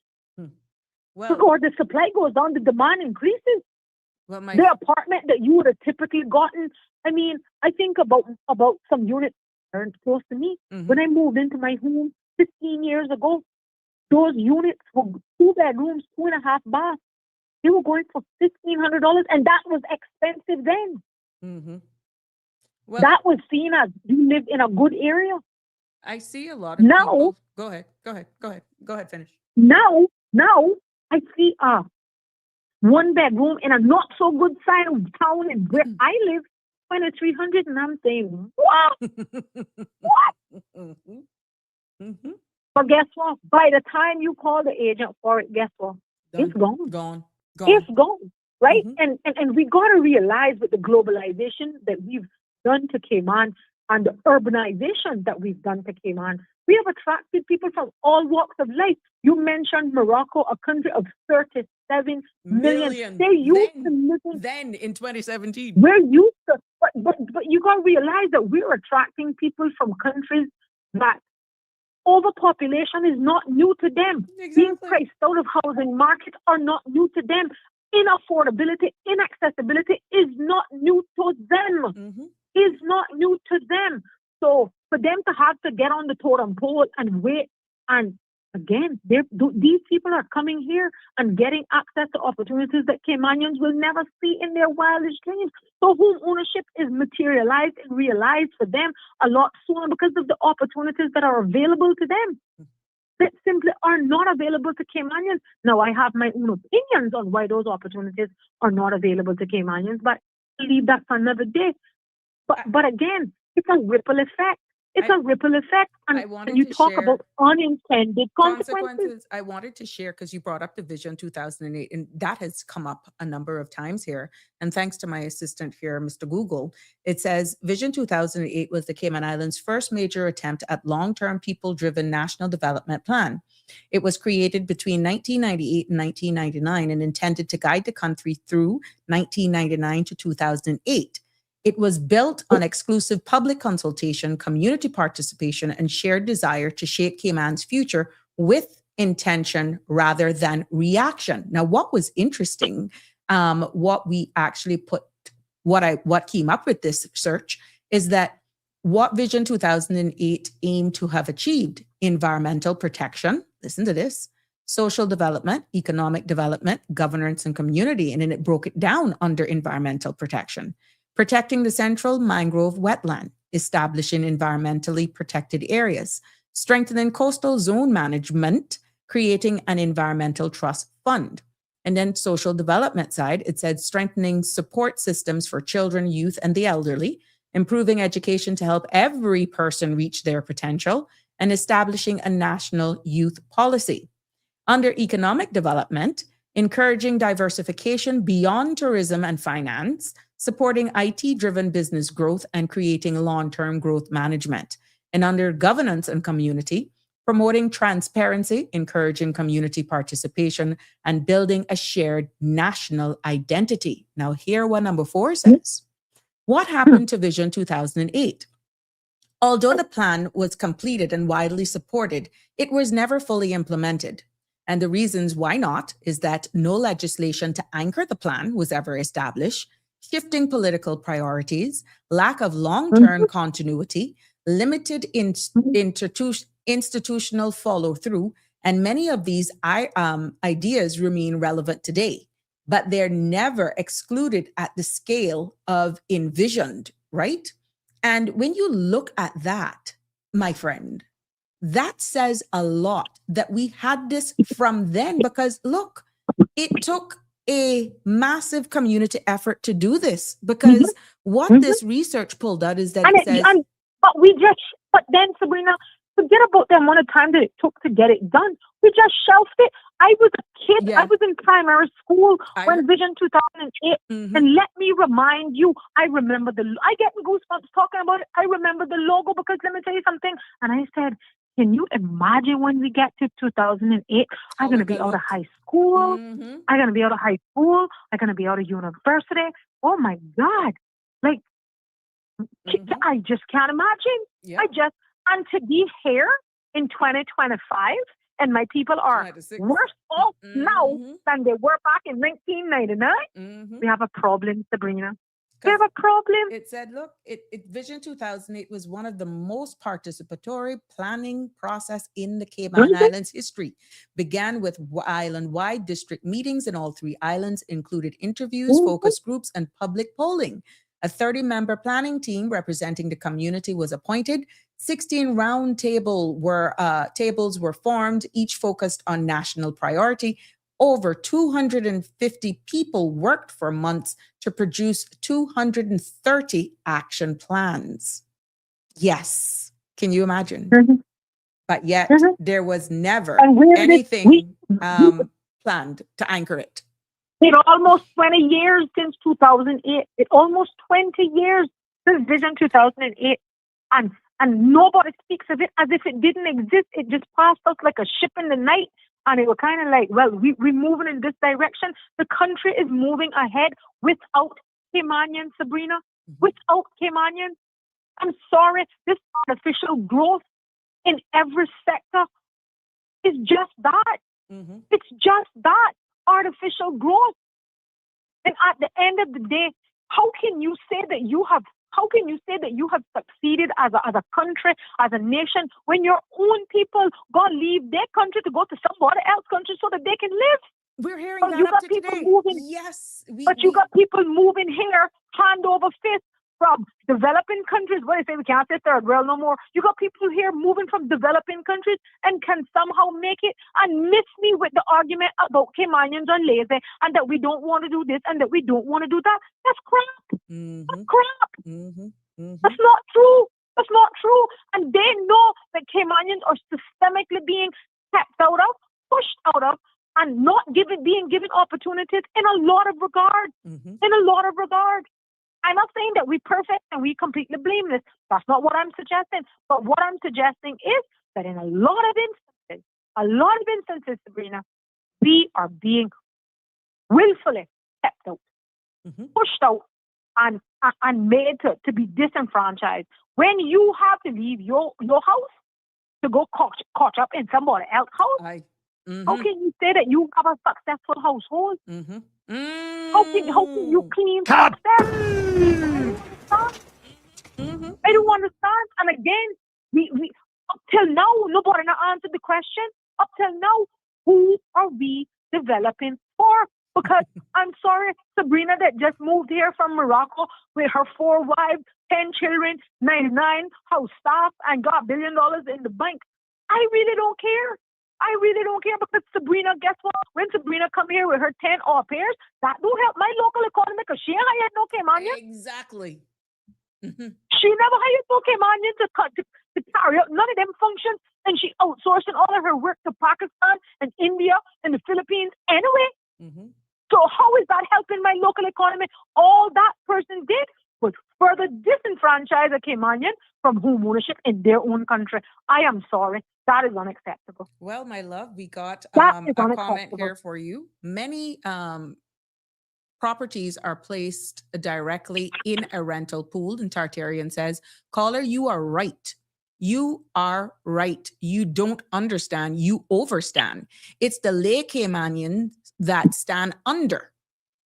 Or the supply goes down, the demand increases. The apartment that you would have typically gotten, I think about some units close to me. When I moved into my home 15 years ago, those units were 2 bedrooms, 2.5 baths. They were going for $1,500, and that was expensive then. That was seen as you live in a good area. I see a lot of people. Go ahead, finish. Now I see a 1 bedroom in a not so good side of town and where I live, $2,300, and I'm saying, what? But guess what? By the time you call the agent for it, guess what? It's gone. It's gone, right? And we got to realize with the globalization that we've done to Cayman and the urbanization that we've done to Cayman, we have attracted people from all walks of life. You mentioned Morocco, a country of 37 million. They used to live then in 2017. We're used to, but you got to realize that we're attracting people from countries that overpopulation is not new to them. Being priced out of housing markets are not new to them. Inaffordability, inaccessibility is not new to them. Is not new to them. So for them to have to get on the totem pole and wait, and again, these people are coming here and getting access to opportunities that Caymanians will never see in their wildest dreams. So home ownership is materialized and realized for them a lot sooner because of the opportunities that are available to them that simply are not available to Caymanians. Now, I have my own opinions on why those opportunities are not available to Caymanians, but I'll leave that for another day. But again, it's a ripple effect. It's a ripple effect. And you talk about unintended consequences. I wanted to share, because you brought up the Vision 2008, and that has come up a number of times here. And thanks to my assistant here, Mr. Google, it says Vision 2008 was the Cayman Islands' first major attempt at long-term people-driven national development plan. It was created between 1998 and 1999 and intended to guide the country through 1999 to 2008. It was built on exclusive public consultation, community participation, and shared desire to shape Cayman's future with intention rather than reaction. Now, what was interesting, what we actually what came up with this search is that what Vision 2008 aimed to have achieved: environmental protection, listen to this, social development, economic development, governance, and community. And then it broke it down under environmental protection: protecting the central mangrove wetland, establishing environmentally protected areas, strengthening coastal zone management, creating an environmental trust fund. And then social development side, it said strengthening support systems for children, youth, and the elderly, improving education to help every person reach their potential, and establishing a national youth policy. Under economic development, encouraging diversification beyond tourism and finance, supporting IT-driven business growth, and creating long-term growth management. And under governance and community, promoting transparency, encouraging community participation, and building a shared national identity. Now, hear what number 4 says. What happened to Vision 2008? Although the plan was completed and widely supported, it was never fully implemented. And the reasons why not is that no legislation to anchor the plan was ever established, shifting political priorities, lack of long-term continuity, limited institutional follow-through, and many of these ideas remain relevant today, but they're never excluded at the scale of envisioned, right? And when you look at that, my friend, that says a lot that we had this from then, because look, it took a massive community effort to do this, because what this research pulled out is that but then Sabrina, forget about the amount of time that it took to get it done. We just shelved it. I was a kid. I was in primary school when Vision 2008. And let me remind you, I remember I get goosebumps talking about it. I remember the logo, because let me tell you something. And I said, can you imagine when we get to 2008? I'm going to be out of high school. I'm going to be out of high school. I'm going to be out of university. Oh my God. Like, I just can't imagine. And to be here in 2025, and my people are worse off now than they were back in 1999, we have a problem, Sabrina. We have a problem. It said, look, Vision 2008 was one of the most participatory planning process in the Cayman Islands history. Began with island-wide district meetings in all 3 islands, included interviews, focus groups, and public polling. A 30-member planning team representing the community was appointed. 16 round tables were formed, each focused on national priority. Over 250 people worked for months to produce 230 action plans. Yes. Can you imagine? But yet there was never anything planned to anchor it. It's almost 20 years since 2008. It's almost 20 years since Vision 2008. And nobody speaks of it as if it didn't exist. It just passed us like a ship in the night. And it was kind of like, well, we're moving in this direction. The country is moving ahead without Caymanian, Sabrina. Without Caymanian. I'm sorry, this artificial growth in every sector is just that. It's just that, artificial growth. And at the end of the day, how can you say that you have succeeded as a country, as a nation, when your own people gonna leave their country to go to somebody else's country so that they can live? We're hearing that up to today. You got people moving here, hand over fist, from developing countries. What they say, we can't say third world no more. You got people here moving from developing countries and can somehow make it, and miss me with the argument about Caymanians are lazy and that we don't want to do this and that we don't want to do that. That's crap. That's crap. That's not true. That's not true. And they know that Caymanians are systemically being kept out of, pushed out of, and not being given opportunities in a lot of regard. In a lot of regard. I'm not saying that we're perfect and we completely blameless. That's not what I'm suggesting. But what I'm suggesting is that in a lot of instances, Sabrina, we are being willfully kept out, pushed out, and made to be disenfranchised. When you have to leave your house to go catch up in somebody else's house, how can you say that you have a successful household? How can you clean success? I don't understand? And again, we up till now, nobody not answered the question. Up till now, who are we developing for? Because I'm sorry, Sabrina that just moved here from Morocco with her 4 wives, 10 children, 99 house staff, and got $1 billion in the bank. I really don't care. I really don't care because Sabrina, guess what? When Sabrina come here with her 10 au pairs, that do help my local economy because she ain't hired no Caymanian. Exactly. She never hired no Caymanian to carry out none of them functions, and she outsourcing all of her work to Pakistan and India and the Philippines anyway. So how is that helping my local economy? All that person did was further disenfranchise a Caymanian from home ownership in their own country. I am sorry. That is unacceptable. Well, my love, we got That is a comment unacceptable. here for you. Many properties are placed directly in a rental pool. And Tartarian says, caller, you are right. You are right. You don't understand. You overstand. It's the lay Caymanians that stand under.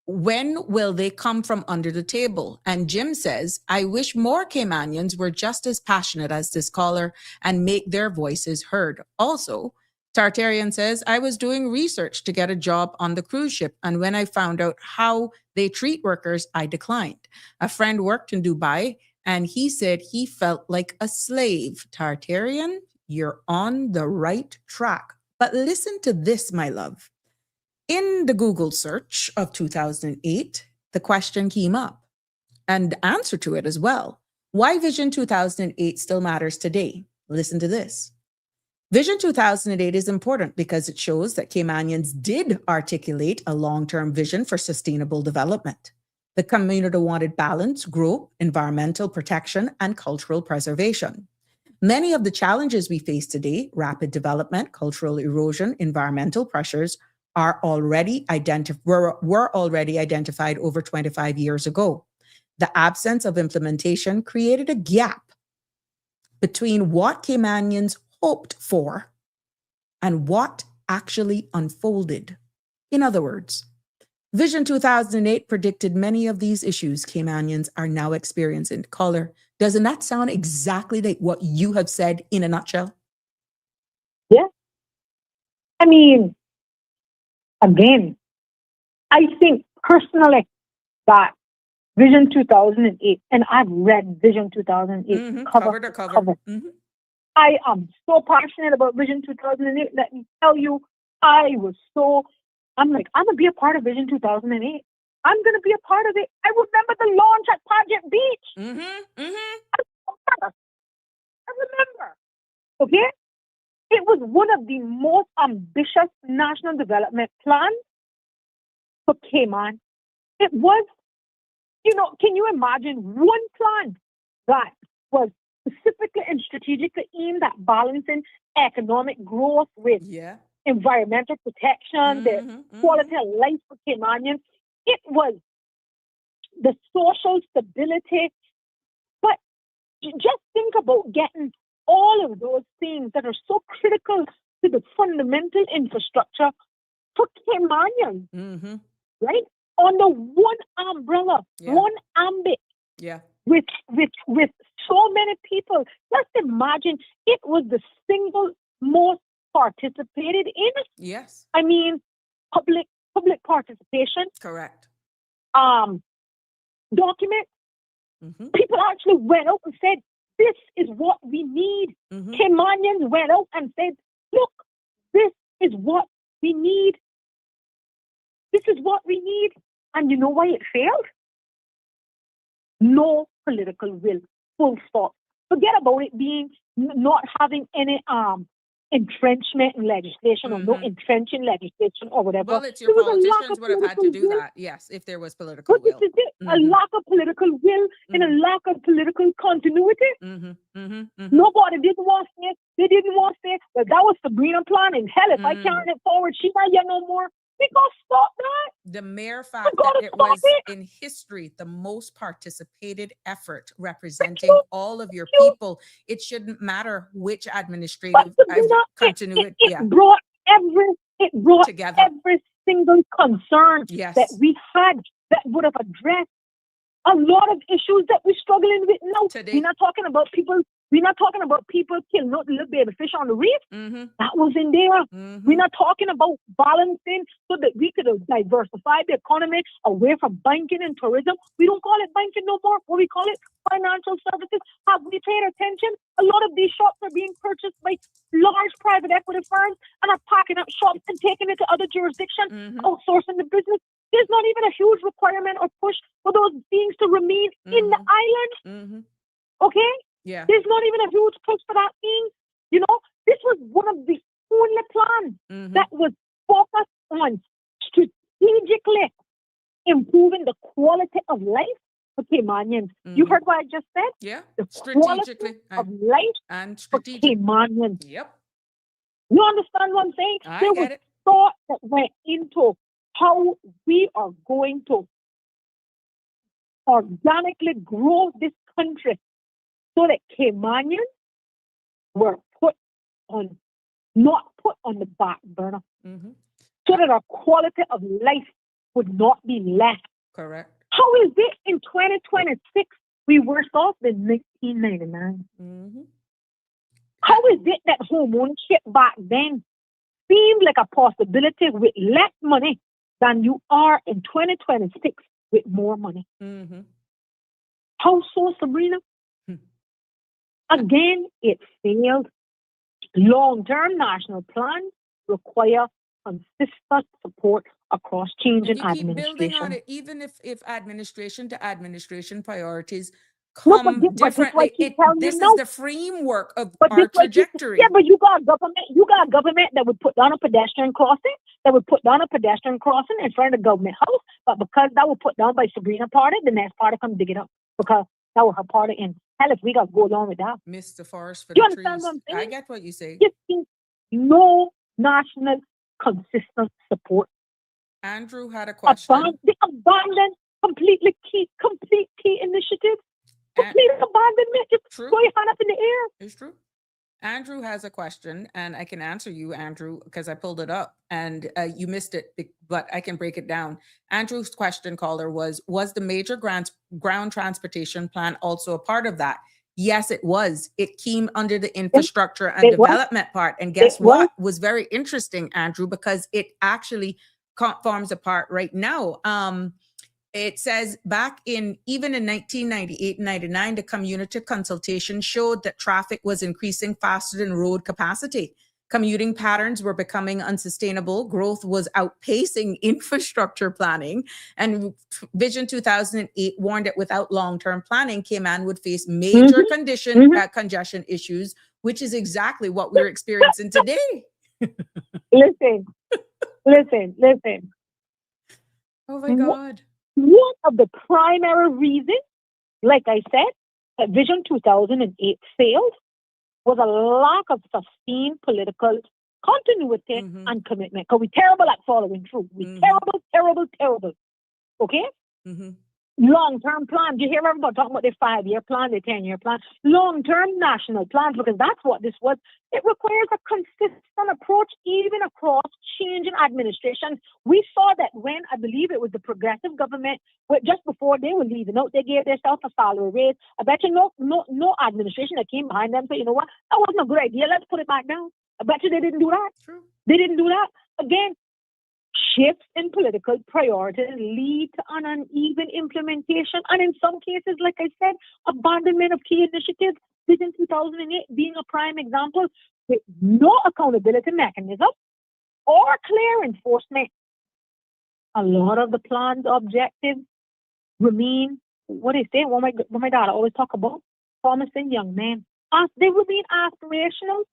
When will they come from under the table? And Jim says, I wish more Caymanians were just as passionate as this caller and make their voices heard. Also, Tartarian says, I was doing research to get a job on the cruise ship. And when I found out how they treat workers, I declined. A friend worked in Dubai and he said he felt like a slave. Tartarian, you're on the right track. But listen to this, my love. In the Google search of 2008, the question came up and the answer to it as well. Why Vision 2008 still matters today? Listen to this. Vision 2008 is important because it shows that Caymanians did articulate a long-term vision for sustainable development. The community wanted balance, growth, environmental protection, and cultural preservation. Many of the challenges we face today, rapid development, cultural erosion, environmental pressures, were already identified over 25 years ago. The absence of implementation created a gap between what Caymanians hoped for and what actually unfolded. In other words, Vision 2008 predicted many of these issues Caymanians are now experiencing. Caller, doesn't that sound exactly like what you have said in a nutshell? Yeah. I mean, again, I think personally that Vision 2008, and I've read Vision 2008 cover to cover. I am so passionate about Vision 2008. Let me tell you, I'm like, I'm going to be a part of Vision 2008. I'm going to be a part of it. I remember the launch at Paget Beach. I remember. Okay? It was one of the most ambitious national development plans for Cayman. It was, can you imagine one plan that was specifically and strategically aimed at balancing economic growth with environmental protection, the quality of life for Caymanians? It was the social stability. But just think about getting all of those things that are so critical to the fundamental infrastructure for Caymanians, right? Under one umbrella, one ambit, with so many people. Just imagine it was the single most participated in. Yes. I mean, public participation. Correct. Document. People actually went out and said, this is what we need. Caymanians went out and said, look, this is what we need. This is what we need. And you know why it failed? No political will. Full stop. Forget about it being not having any entrenchment in legislation or no entrenching legislation or whatever. Well, it's your politicians would have had to do that, yes, if there was political will. This is it. A lack of political will and a lack of political continuity. Nobody didn't want to say. They didn't want to say, well, that was Sabrina plan, and hell, if I carry it forward, she not get no more. We gotta stop that. The mere fact that it was in history the most participated effort representing all of your people, it shouldn't matter which administrative continuity. It brought together every single concern that we had that would have addressed a lot of issues that we're struggling with now. Today. We're not talking about people killing out little baby fish on the reef. That was in there. We're not talking about balancing so that we could diversify the economy away from banking and tourism. We don't call it banking no more. What we call it, financial services. Have we paid attention? A lot of these shops are being purchased by large private equity firms and are packing up shops and taking it to other jurisdictions, outsourcing the business. There's not even a huge requirement or push for those things to remain in the island. Okay? Yeah. There's not even a huge push for that thing. You know, this was one of the only plans that was focused on strategically improving the quality of life for Caymanians. You heard what I just said? Yeah. The Strategically quality of life and for strategic. Caymanians. Yep. You understand what I'm saying? I There get was it. thought that went into how we are going to organically grow this country so that Caymanians were not put on the back burner, so that our quality of life would not be less. Correct. How is it in 2026 we worse off than 1999? How is it that home ownership back then seemed like a possibility with less money than you are in 2026 with more money? How so, Sabrina? Again, it failed. Long-term national plans require consistent support across change in You keep building administration. on it, even if administration to administration priorities No, come but this differently. I keep telling This you is now. the framework of But our this way, trajectory. yeah, but you got a government that would put down a pedestrian crossing, in front of the government house, but because that was put down by Sabrina party, the next party come dig it up because that was her party. And hell, if we got to go along with that, Miss the forest for you the understand trees. what I'm saying? I get what you say. Just no national consistent support. Andrew had a question. They abandoned complete key initiatives. Complete abandonment. Just True. throw your hand up in the air. It's true. Andrew has a question, and I can answer you, Andrew, because I pulled it up and you missed it, but I can break it down. Andrew's question, caller, was the major ground transportation plan also a part of that? Yes, it was. It came under the infrastructure and development part. And guess what? Was very interesting, Andrew, because it actually forms a part right now. It says back even in 1998 and 99, the community consultation showed that traffic was increasing faster than road capacity. Commuting patterns were becoming unsustainable. Growth was outpacing infrastructure planning. And Vision 2008 warned that without long-term planning, Cayman would face major congestion issues, which is exactly what we're experiencing today. Listen. Oh my God. One of the primary reasons, like I said, that Vision 2008 failed was a lack of sustained political continuity and commitment. Because we're terrible at following through. We're terrible. Okay? Long-term plans. You hear everybody talking about their 5-year plan, their 10-year plan. Long-term national plans, because that's what this was. It requires a consistent approach, even across change in administration. We saw that when, I believe it was the progressive government, just before they were leaving out, they gave themselves a salary raise. I bet you no administration that came behind them said, you know what, that wasn't a good idea. Let's put it back down. I bet you they didn't do that. True. They didn't do that. Again, shifts in political priorities lead to an uneven implementation, and in some cases, like I said, abandonment of key initiatives. Vision 2008 being a prime example, with no accountability mechanism or clear enforcement. A lot of the plan's objectives remain, what they say, what my dad always talk about, promising young men. They remain aspirational.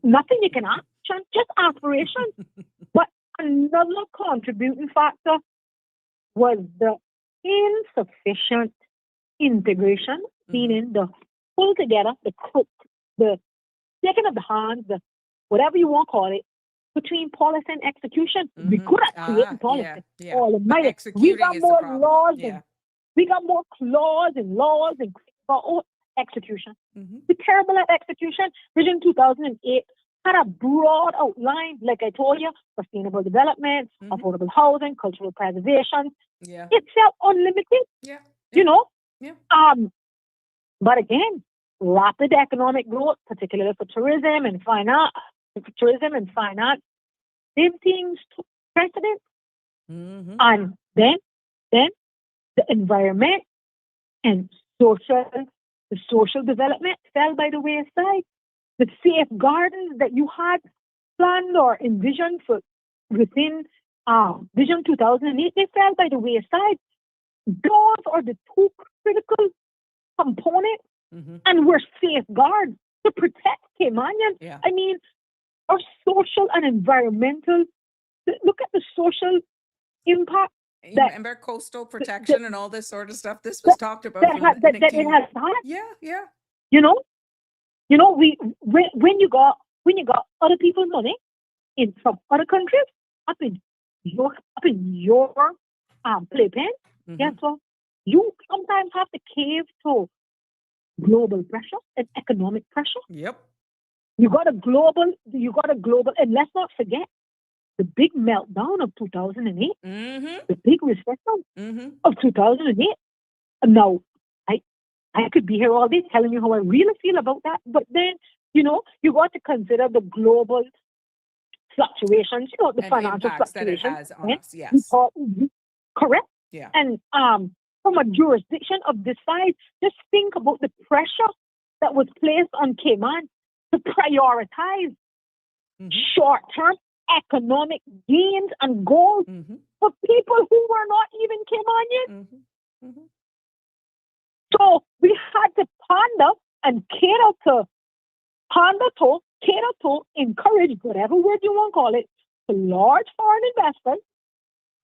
Nothing you can action, just aspiration. But another contributing factor was the insufficient integration, meaning the pull together, the taking of the hands, the whatever you want to call it, between policy and execution. We good at creating policy. Almighty. We got more laws and we got more clause and laws and execution. We're terrible at execution. Vision 2008 had a broad outline, like I told you, sustainable development, affordable housing, cultural preservation. Yeah. It felt unlimited, Yeah. you know. Yeah. But again, rapid economic growth, particularly for tourism and finance, these things took precedence. And then the environment and the social development fell by the wayside. The safeguards that you had planned or envisioned for within Vision 2008, they fell by the wayside. Those are the two critical components, and were safeguards to protect Caymanians. Yeah. I mean, our social and environmental. Look at the social impact. You remember coastal protection and all this sort of stuff? This was talked about in the it has had. Yeah. You know, when you got other people's money from other countries up in your playpen, guess what? You sometimes have to cave to global pressure and economic pressure. Yep. You got a global, and let's not forget the big meltdown of 2008, the big recession of 2008. Now, I could be here all day telling you how I really feel about that, but then, you got to consider the global fluctuations, the and financial impacts fluctuations. that it has on us, yes. Correct? Yeah. And from a jurisdiction of this size, just think about the pressure that was placed on Cayman to prioritize short-term economic gains and goals for people who were not even Caymanian. So we had to ponder and cater to encourage, whatever word you want to call it, to large foreign investors,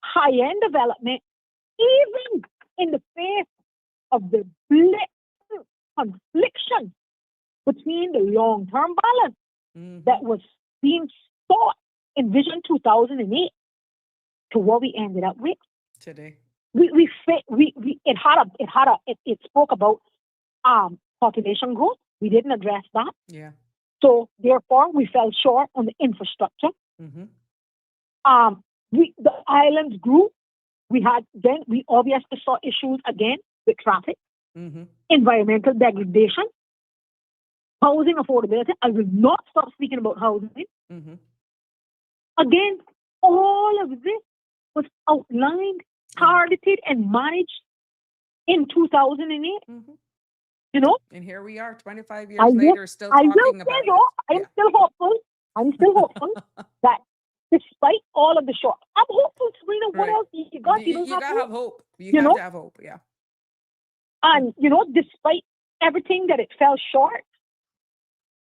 high-end development, even in the face of the blatant confliction between the long-term balance that was being sought in Vision 2008 to what we ended up with today. It spoke about population growth. We didn't address that. Yeah. So therefore, we fell short on the infrastructure. The islands grew. We obviously saw issues again with traffic, environmental degradation, housing affordability. I will not stop speaking about housing. Again, all of this was outlined, targeted, and managed in 2008. And here we are, 25 years later, still talking about it. I'm still hopeful that despite all of the short, I'm hopeful, Sabrina. What else you got? You gotta have hope. You have to have hope, yeah. And despite everything that it fell short,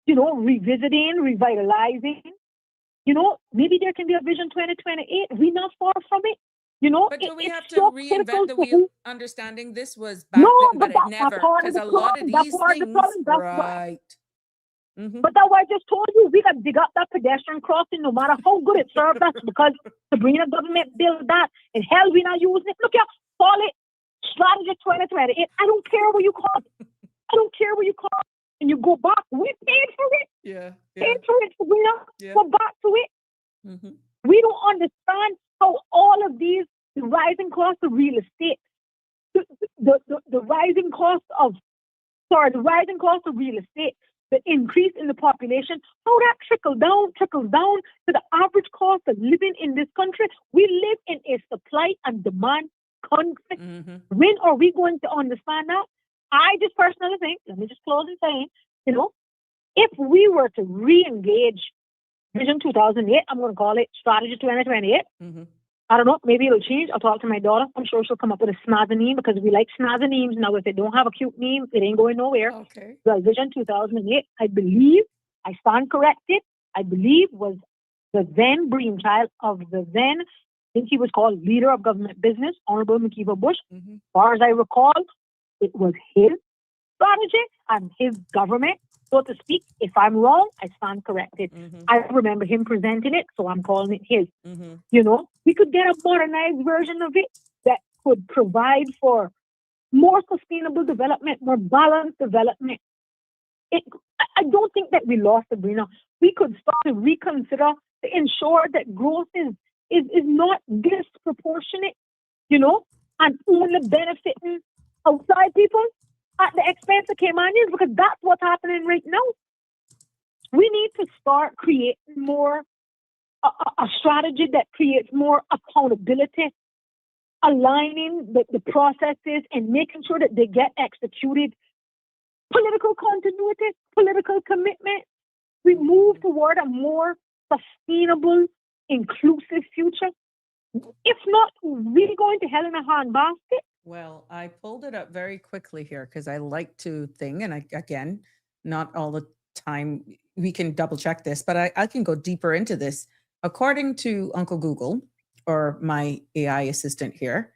revisiting, revitalizing, maybe there can be a Vision 2028. We're not far from it. But do we have to reinvent the wheel? Understanding this was back then, but it never, because a lot of these things, right. But that's why I just told you, we got to dig up that pedestrian crossing, no matter how good it served us, because Sabrina government built that, and hell, we're not using it. Look here, call it Strategy 2020. I don't care what you call it. And you go back, we paid for it. Yeah. Paid for it, Sabrina. Yeah. Go back to it. We don't understand how all of these, the rising cost of real estate, the rising cost of real estate, the increase in the population, how that trickles down to the average cost of living in this country. We live in a supply and demand country. When are we going to understand that? I just personally think, let me just close and saying, if we were to re-engage Vision 2008, I'm going to call it Strategy 2028. I don't know, maybe it'll change. I'll talk to my daughter. I'm sure she'll come up with a snazzy name, because we like snazzy names. Now, if they don't have a cute name, it ain't going nowhere. Okay. Well, Vision 2008, I believe, I stand corrected, I believe was the then brainchild of the then, I think he was called Leader of Government Business, Honorable McKeever Bush. As far as I recall, it was his strategy and his government, so to speak. If I'm wrong, I stand corrected. I remember him presenting it, so I'm calling it his. We could get a modernized version of it that could provide for more sustainable development, more balanced development. I don't think that we lost, Sabrina. we could start to reconsider to ensure that growth is not disproportionate, and only benefiting outside people at the expense of Caymanians, because that's what's happening right now. We need to start creating more a strategy that creates more accountability, aligning the processes and making sure that they get executed. Political continuity, political commitment. We move toward a more sustainable, inclusive future. If not, we're going to hell in a handbasket. Well, I pulled it up very quickly here because I like to think, and again, not all the time we can double check this, but I can go deeper into this. According to Uncle Google, or my AI assistant here,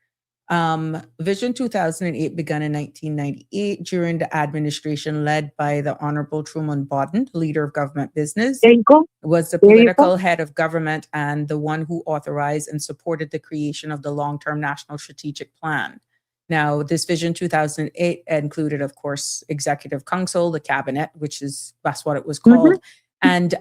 Vision 2008 began in 1998 during the administration led by the Honorable Truman Bodden, leader of government business. There you go. Was the political head of government and the one who authorized and supported the creation of the long-term national strategic plan. Now, this Vision 2008 included, of course, Executive Council, the Cabinet, that's what it was called. And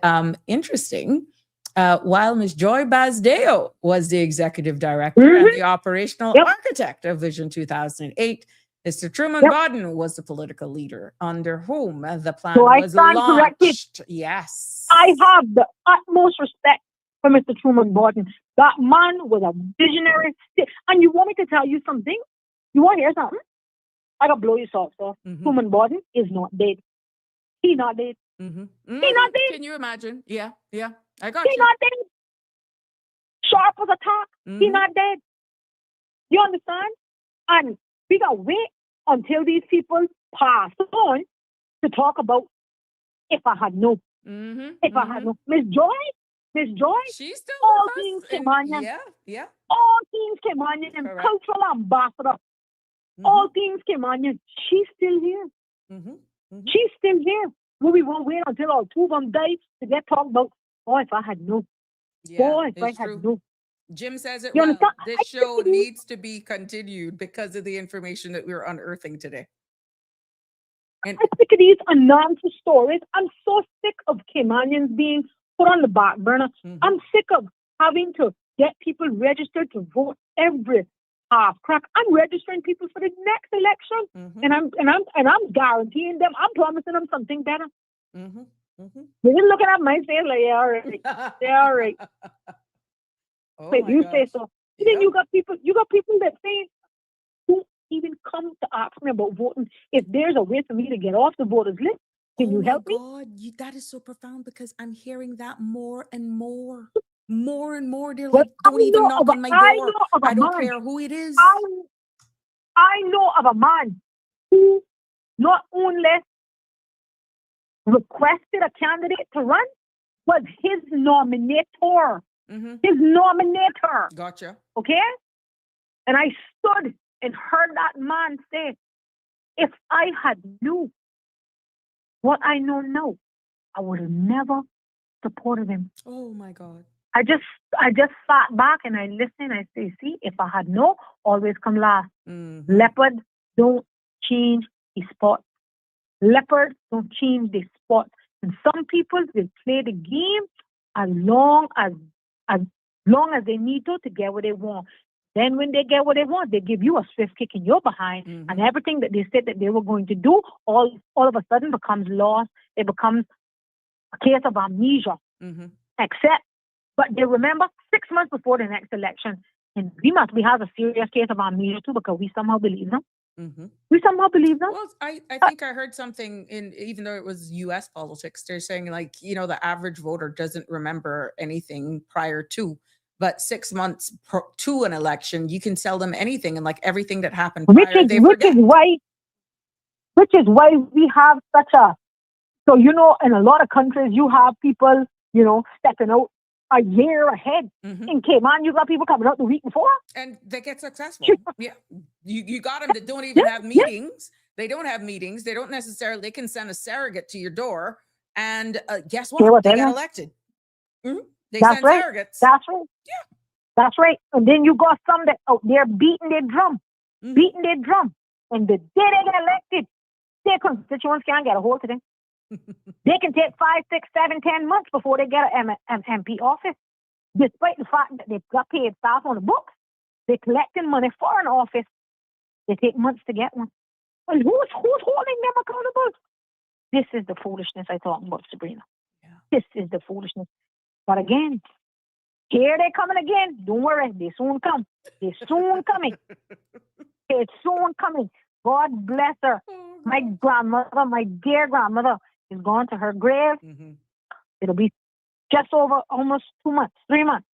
interesting, while Ms. Joy Basdeo was the executive director and the operational architect of Vision 2008, Mr. Truman Bodden was the political leader under whom the plan was launched. Yes. I have the utmost respect for Mr. Truman Bodden. That man was a visionary. And you want me to tell you something? You want to hear something? I got to blow your socks off. Truman Bodden is not dead. He's not dead. He's not dead. Can you imagine? Yeah. I got He's you. not dead. Sharp as a tack. He's not dead. You understand? And we got to wait until these people pass on to talk about if I had known. If I had known. Miss Joy, she's still all with things us. Caymanian. Yeah. All things Caymanian and cultural ambassador. All things Caymanian. She's still here. She's still here. We won't wait until all two of them die to get talked about. Oh, if I had known. Yeah, if I had known. Jim says it You well. understand? This show needs to be continued because of the information that we're unearthing today. And I'm sick of these unanswered stories. I'm so sick of Caymanians being put on the back burner. I'm sick of having to get people registered to vote every half crack. I'm registering people for the next election, and I'm guaranteeing them. I'm promising them something better. They're just looking at my face like, yeah, all right, yeah, all right. But you say so. Then you got people that say, don't even come to ask me about voting. If there's a way for me to get off the voters list, can you help me? God, that is so profound because I'm hearing that more and more. More and more. They're like, don't even knock on my door. I don't care who it is. I know of a man who not only requested a candidate to run, was his nominator. His nominator. Gotcha. Okay? And I stood and heard that man say, if I had knew what I know now, I would have never supported him. Oh my God. I just sat back and I listened. I say, see, if I had known, always come last. Leopard don't change his spot. Leopards don't change their spot. And some people will play the game as long as they need to get what they want. Then when they get what they want, they give you a swift kick in your behind. And everything that they said that they were going to do, all of a sudden becomes lost. It becomes a case of amnesia. But they remember 6 months before the next election. And we have a serious case of amnesia too, because we somehow believe them. We somehow believe them. Well, I think I heard something even though it was U.S. politics, they're saying like, the average voter doesn't remember anything prior to, but 6 months to an election, you can tell them anything and like everything that happened prior, they forget. Which is why we have such so, in a lot of countries, you have people, stepping out a year ahead. In Cayman, you got people coming out the week before. And they get successful. Yeah. You got them that don't even have meetings. They don't have meetings. They don't necessarily, they can send a surrogate to your door. And guess what? They get elected. They send surrogates. That's right. Yeah. That's right. And then you got some that out there beating their drum. And the day they get elected, their constituents can't get a hold of them. They can take 5, 6, 7, 10 months before they get an MP office, despite the fact that they've got paid staff on the books. They're collecting money for an office. They take months to get one. And who's holding them accountable? This is the foolishness I talk about, Sabrina. Yeah. This is the foolishness. But again, here they coming again. Don't worry, they soon come. They soon coming. It's soon coming. God bless her. Oh, My God. grandmother, my dear grandmother, is gone to her grave. Mm-hmm. It'll be just over almost 2 months, 3 months.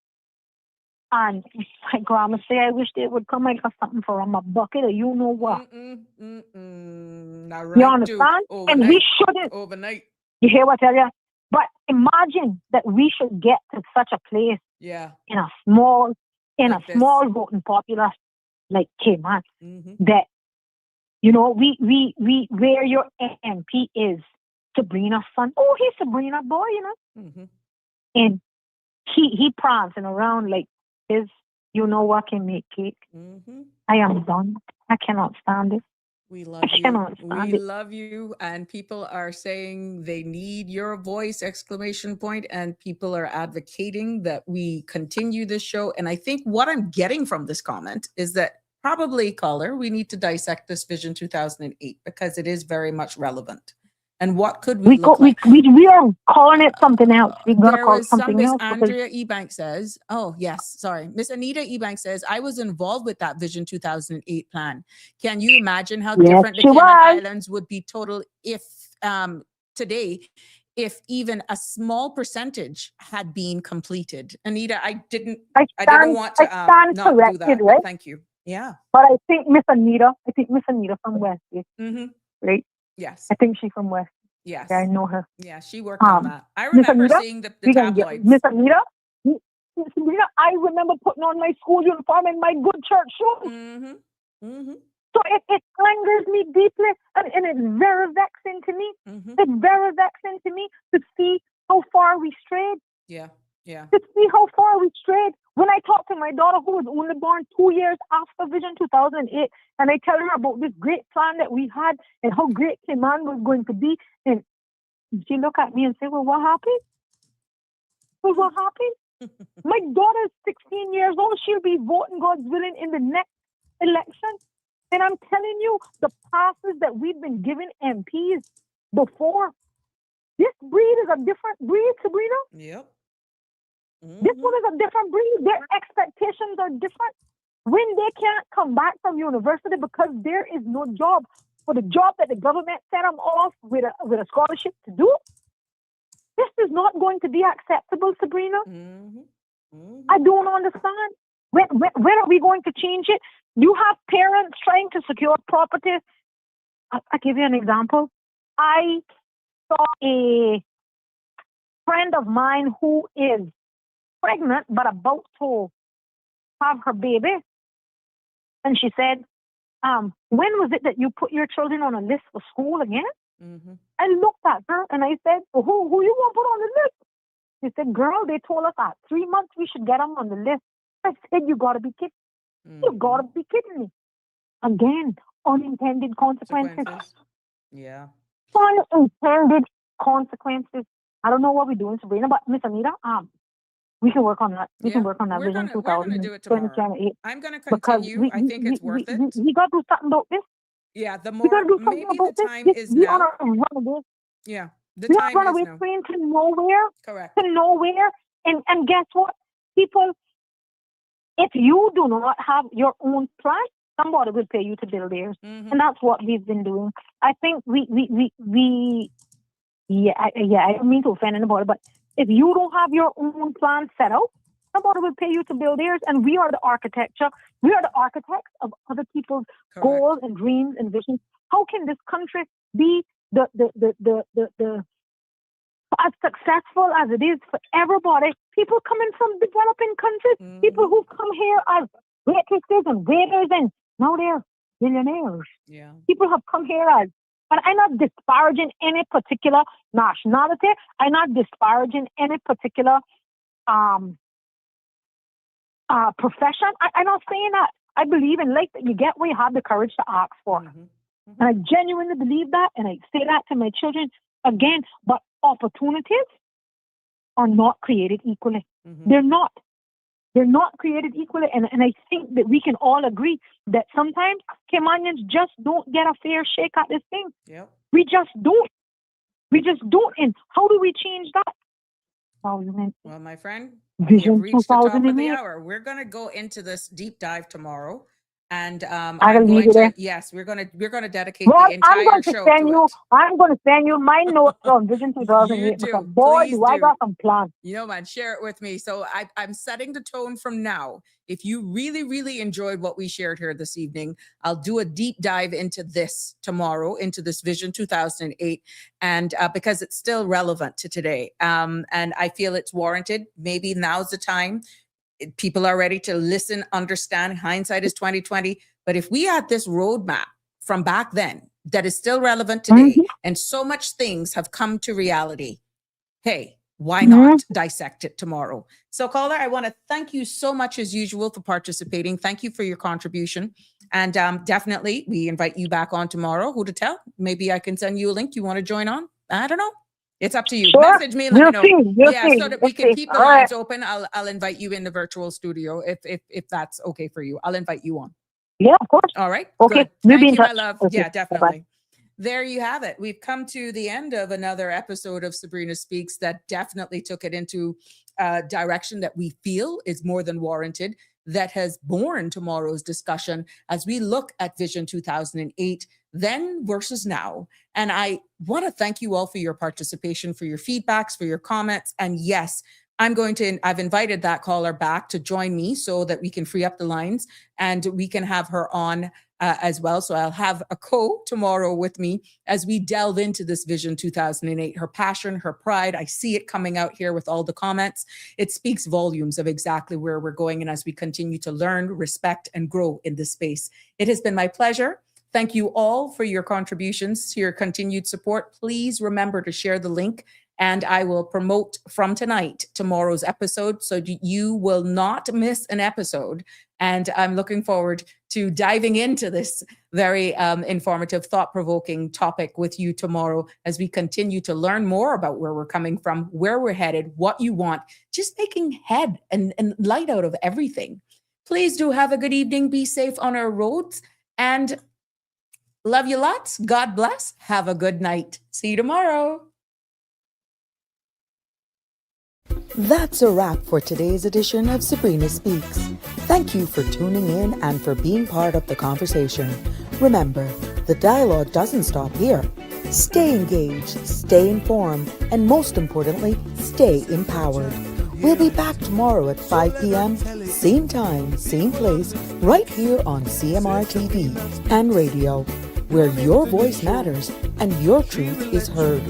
And my grandma say, I wish they would come. I got something for them, a bucket or you know what. Not You right, understand? too. And we shouldn't. Overnight. You hear what I tell you? But imagine that we should get to such a place Yeah. in a small Like this. voting populace like Cayman Mm-hmm. that, you know, we where your MP is Sabrina's son. Oh, he's Sabrina boy, you know. Mm-hmm. And he prancing around like his, you know what, can make cake. Mm-hmm. I am done. I cannot stand it. We love I you. cannot stand We it. love you. And people are saying they need your voice, exclamation point. And people are advocating that we continue this show. And I think what I'm getting from this comment is that probably, caller, we need to dissect this Vision 2008 because it is very much relevant. And what could we look like? We are calling it something else. We're gonna There call it was some something Miss else because Andrea Ebank says, oh, yes, sorry. Miss Anita Ebank says, I was involved with that Vision 2008 plan. Can you imagine how yes, different the she Cayman was. Islands would be total if today, if even a small percentage had been completed? Anita, I didn't want to stand not do corrected, that, right? but thank you. Yeah. But I think Miss Anita from West, Mm-hmm. right? Yes. I think she's from West. Yes. Yeah, I know her. Yeah, she worked on that. I Miss remember Anita, seeing the we can get tabloids. Miss Anita. Miss Anita, I remember putting on my school uniform and my good church shoes. Mm-hmm. Mm-hmm. So it angers me deeply, and it's very vexing to me. Mm-hmm. It's very vexing to me to see how far we strayed. Yeah. Yeah. To see how far we strayed. When I talk to my daughter, who was only born 2 years after Vision 2008, and I tell her about this great plan that we had and how great Cayman was going to be, and she look at me and say, well, what happened? Well, what happened? My daughter is 16 years old. She'll be voting, God's willing, in the next election. And I'm telling you, the passes that we've been giving MPs before, this breed is a different breed, Sabrina. Yep. Mm-hmm. This one is a different breed. Their expectations are different. When they can't come back from university because there is no job for the job that the government set them off with a scholarship to do, this is not going to be acceptable, Sabrina. Mm-hmm. Mm-hmm. I don't understand. When are we going to change it? You have parents trying to secure property. I'll give you an example. I saw a friend of mine who is pregnant but about to have her baby. And she said, when was it that you put your children on a list for school again? Mm-hmm. I looked at her and I said, well, who you want to put on the list? She said, girl, they told us that 3 months we should get them on the list. I said, you got to be kidding. Mm-hmm. You got to be kidding me. Again, unintended consequences. Yeah. Unintended consequences. I don't know what we're doing, Sabrina, but Miss Anita, we can work on that. We can work on that We're Vision gonna do it tomorrow. 2008. I'm gonna Because continue. I think it's worth it. We got to do something about this. Yeah, the We got more to do something maybe about the this. time is We now. on a runaway. Yeah, the We time are is runaway now. train to nowhere. Correct. To nowhere. And guess what? People, if you do not have your own plan, somebody will pay you to build theirs. Mm-hmm. And that's what we've been doing. I think I don't mean to offend anybody, but if you don't have your own plan set out, somebody will pay you to build theirs. And we are the architecture. We are the architects of other people's Correct. goals and dreams and visions. How can this country be the as successful as it is for everybody? People coming from developing countries, Mm-hmm. people who come here as waitresses and waiters, and now they're billionaires. Yeah. People have come here as, but I'm not disparaging any particular nationality. I'm not disparaging any particular profession. I'm not saying that. I believe in life that you get what you have the courage to ask for. Mm-hmm. Mm-hmm. And I genuinely believe that, and I say that to my children. again, but opportunities are not created equally. Mm-hmm. They're not. They're not created equally. And I think that we can all agree that sometimes Caymanians just don't get a fair shake at this thing. Yep. We just don't. We just don't. And how do we change that? Well, my friend, we have Vision reached the top of the 2008. hour. We're going to go into this deep dive tomorrow. And I I'm will leave going it there. to, yes, we're going to dedicate Well, the I'm entire going to show send to you. it. I'm going to send you my notes from Vision 2008 You because do. boy, Please do I do. got some plans. You know, man, share it with me. So I'm setting the tone from now. If you really, really enjoyed what we shared here this evening, I'll do a deep dive into this tomorrow, into this Vision 2008, and because it's still relevant to today. And I feel it's warranted. Maybe now's the time. People are ready to listen, understand. Hindsight is 2020. But if we had this roadmap from back then that is still relevant today, and so much things have come to reality, hey, why not dissect it tomorrow? So, caller, I want to thank you so much as usual for participating. Thank you for your contribution. And definitely, we invite you back on tomorrow. Who to tell? Maybe I can send you a link. You want to join on? I don't know. It's up to you. Sure. Message me and let me know. We'll Yeah, see. so that we can We'll keep see. the All lines right. open. I'll invite you in the virtual studio if that's okay for you. I'll invite you on. Yeah, of course. All right. Okay. Good. We'll be Thank in you, my touch. love. Okay. Yeah, Bye-bye. definitely. There you have it. We've come to the end of another episode of Sabrina Speaks that definitely took it into a direction that we feel is more than warranted, that has borne tomorrow's discussion as we look at Vision 2008, then versus now. And I want to thank you all for your participation, for your feedbacks, for your comments. And yes, I've invited that caller back to join me so that we can free up the lines and we can have her on as well. So I'll have a tomorrow with me as we delve into this Vision 2008, her passion, her pride. I see it coming out here with all the comments. It speaks volumes of exactly where we're going. And as we continue to learn, respect, and grow in this space, it has been my pleasure. Thank you all for your contributions, your continued support. Please remember to share the link, and I will promote from tonight tomorrow's episode so you will not miss an episode. And I'm looking forward to diving into this very informative, thought-provoking topic with you tomorrow as we continue to learn more about where we're coming from, where we're headed, what you want, just making head and light out of everything. Please do have a good evening. Be safe on our roads, and love you lots. God bless. Have a good night. See you tomorrow. That's a wrap for today's edition of Sabrina Speaks. Thank you for tuning in and for being part of the conversation. Remember, the dialogue doesn't stop here. Stay engaged, stay informed, and most importantly, stay empowered. We'll be back tomorrow at 5 p.m., same time, same place, right here on CMR TV and radio, where your voice matters and your truth is heard.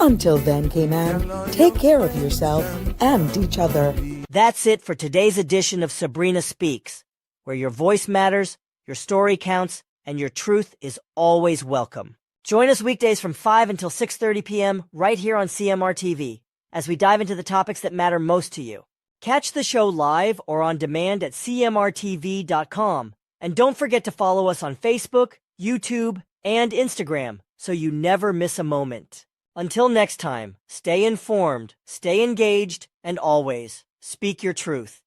Until then, Cayman, take care of yourself and each other. That's it for today's edition of Sabrina Speaks, where your voice matters, your story counts, and your truth is always welcome. Join us weekdays from 5 until 6:30 p.m. right here on CMR TV as we dive into the topics that matter most to you. Catch the show live or on demand at cmrtv.com. And don't forget to follow us on Facebook, YouTube, and Instagram so you never miss a moment. Until next time, stay informed, stay engaged, and always speak your truth.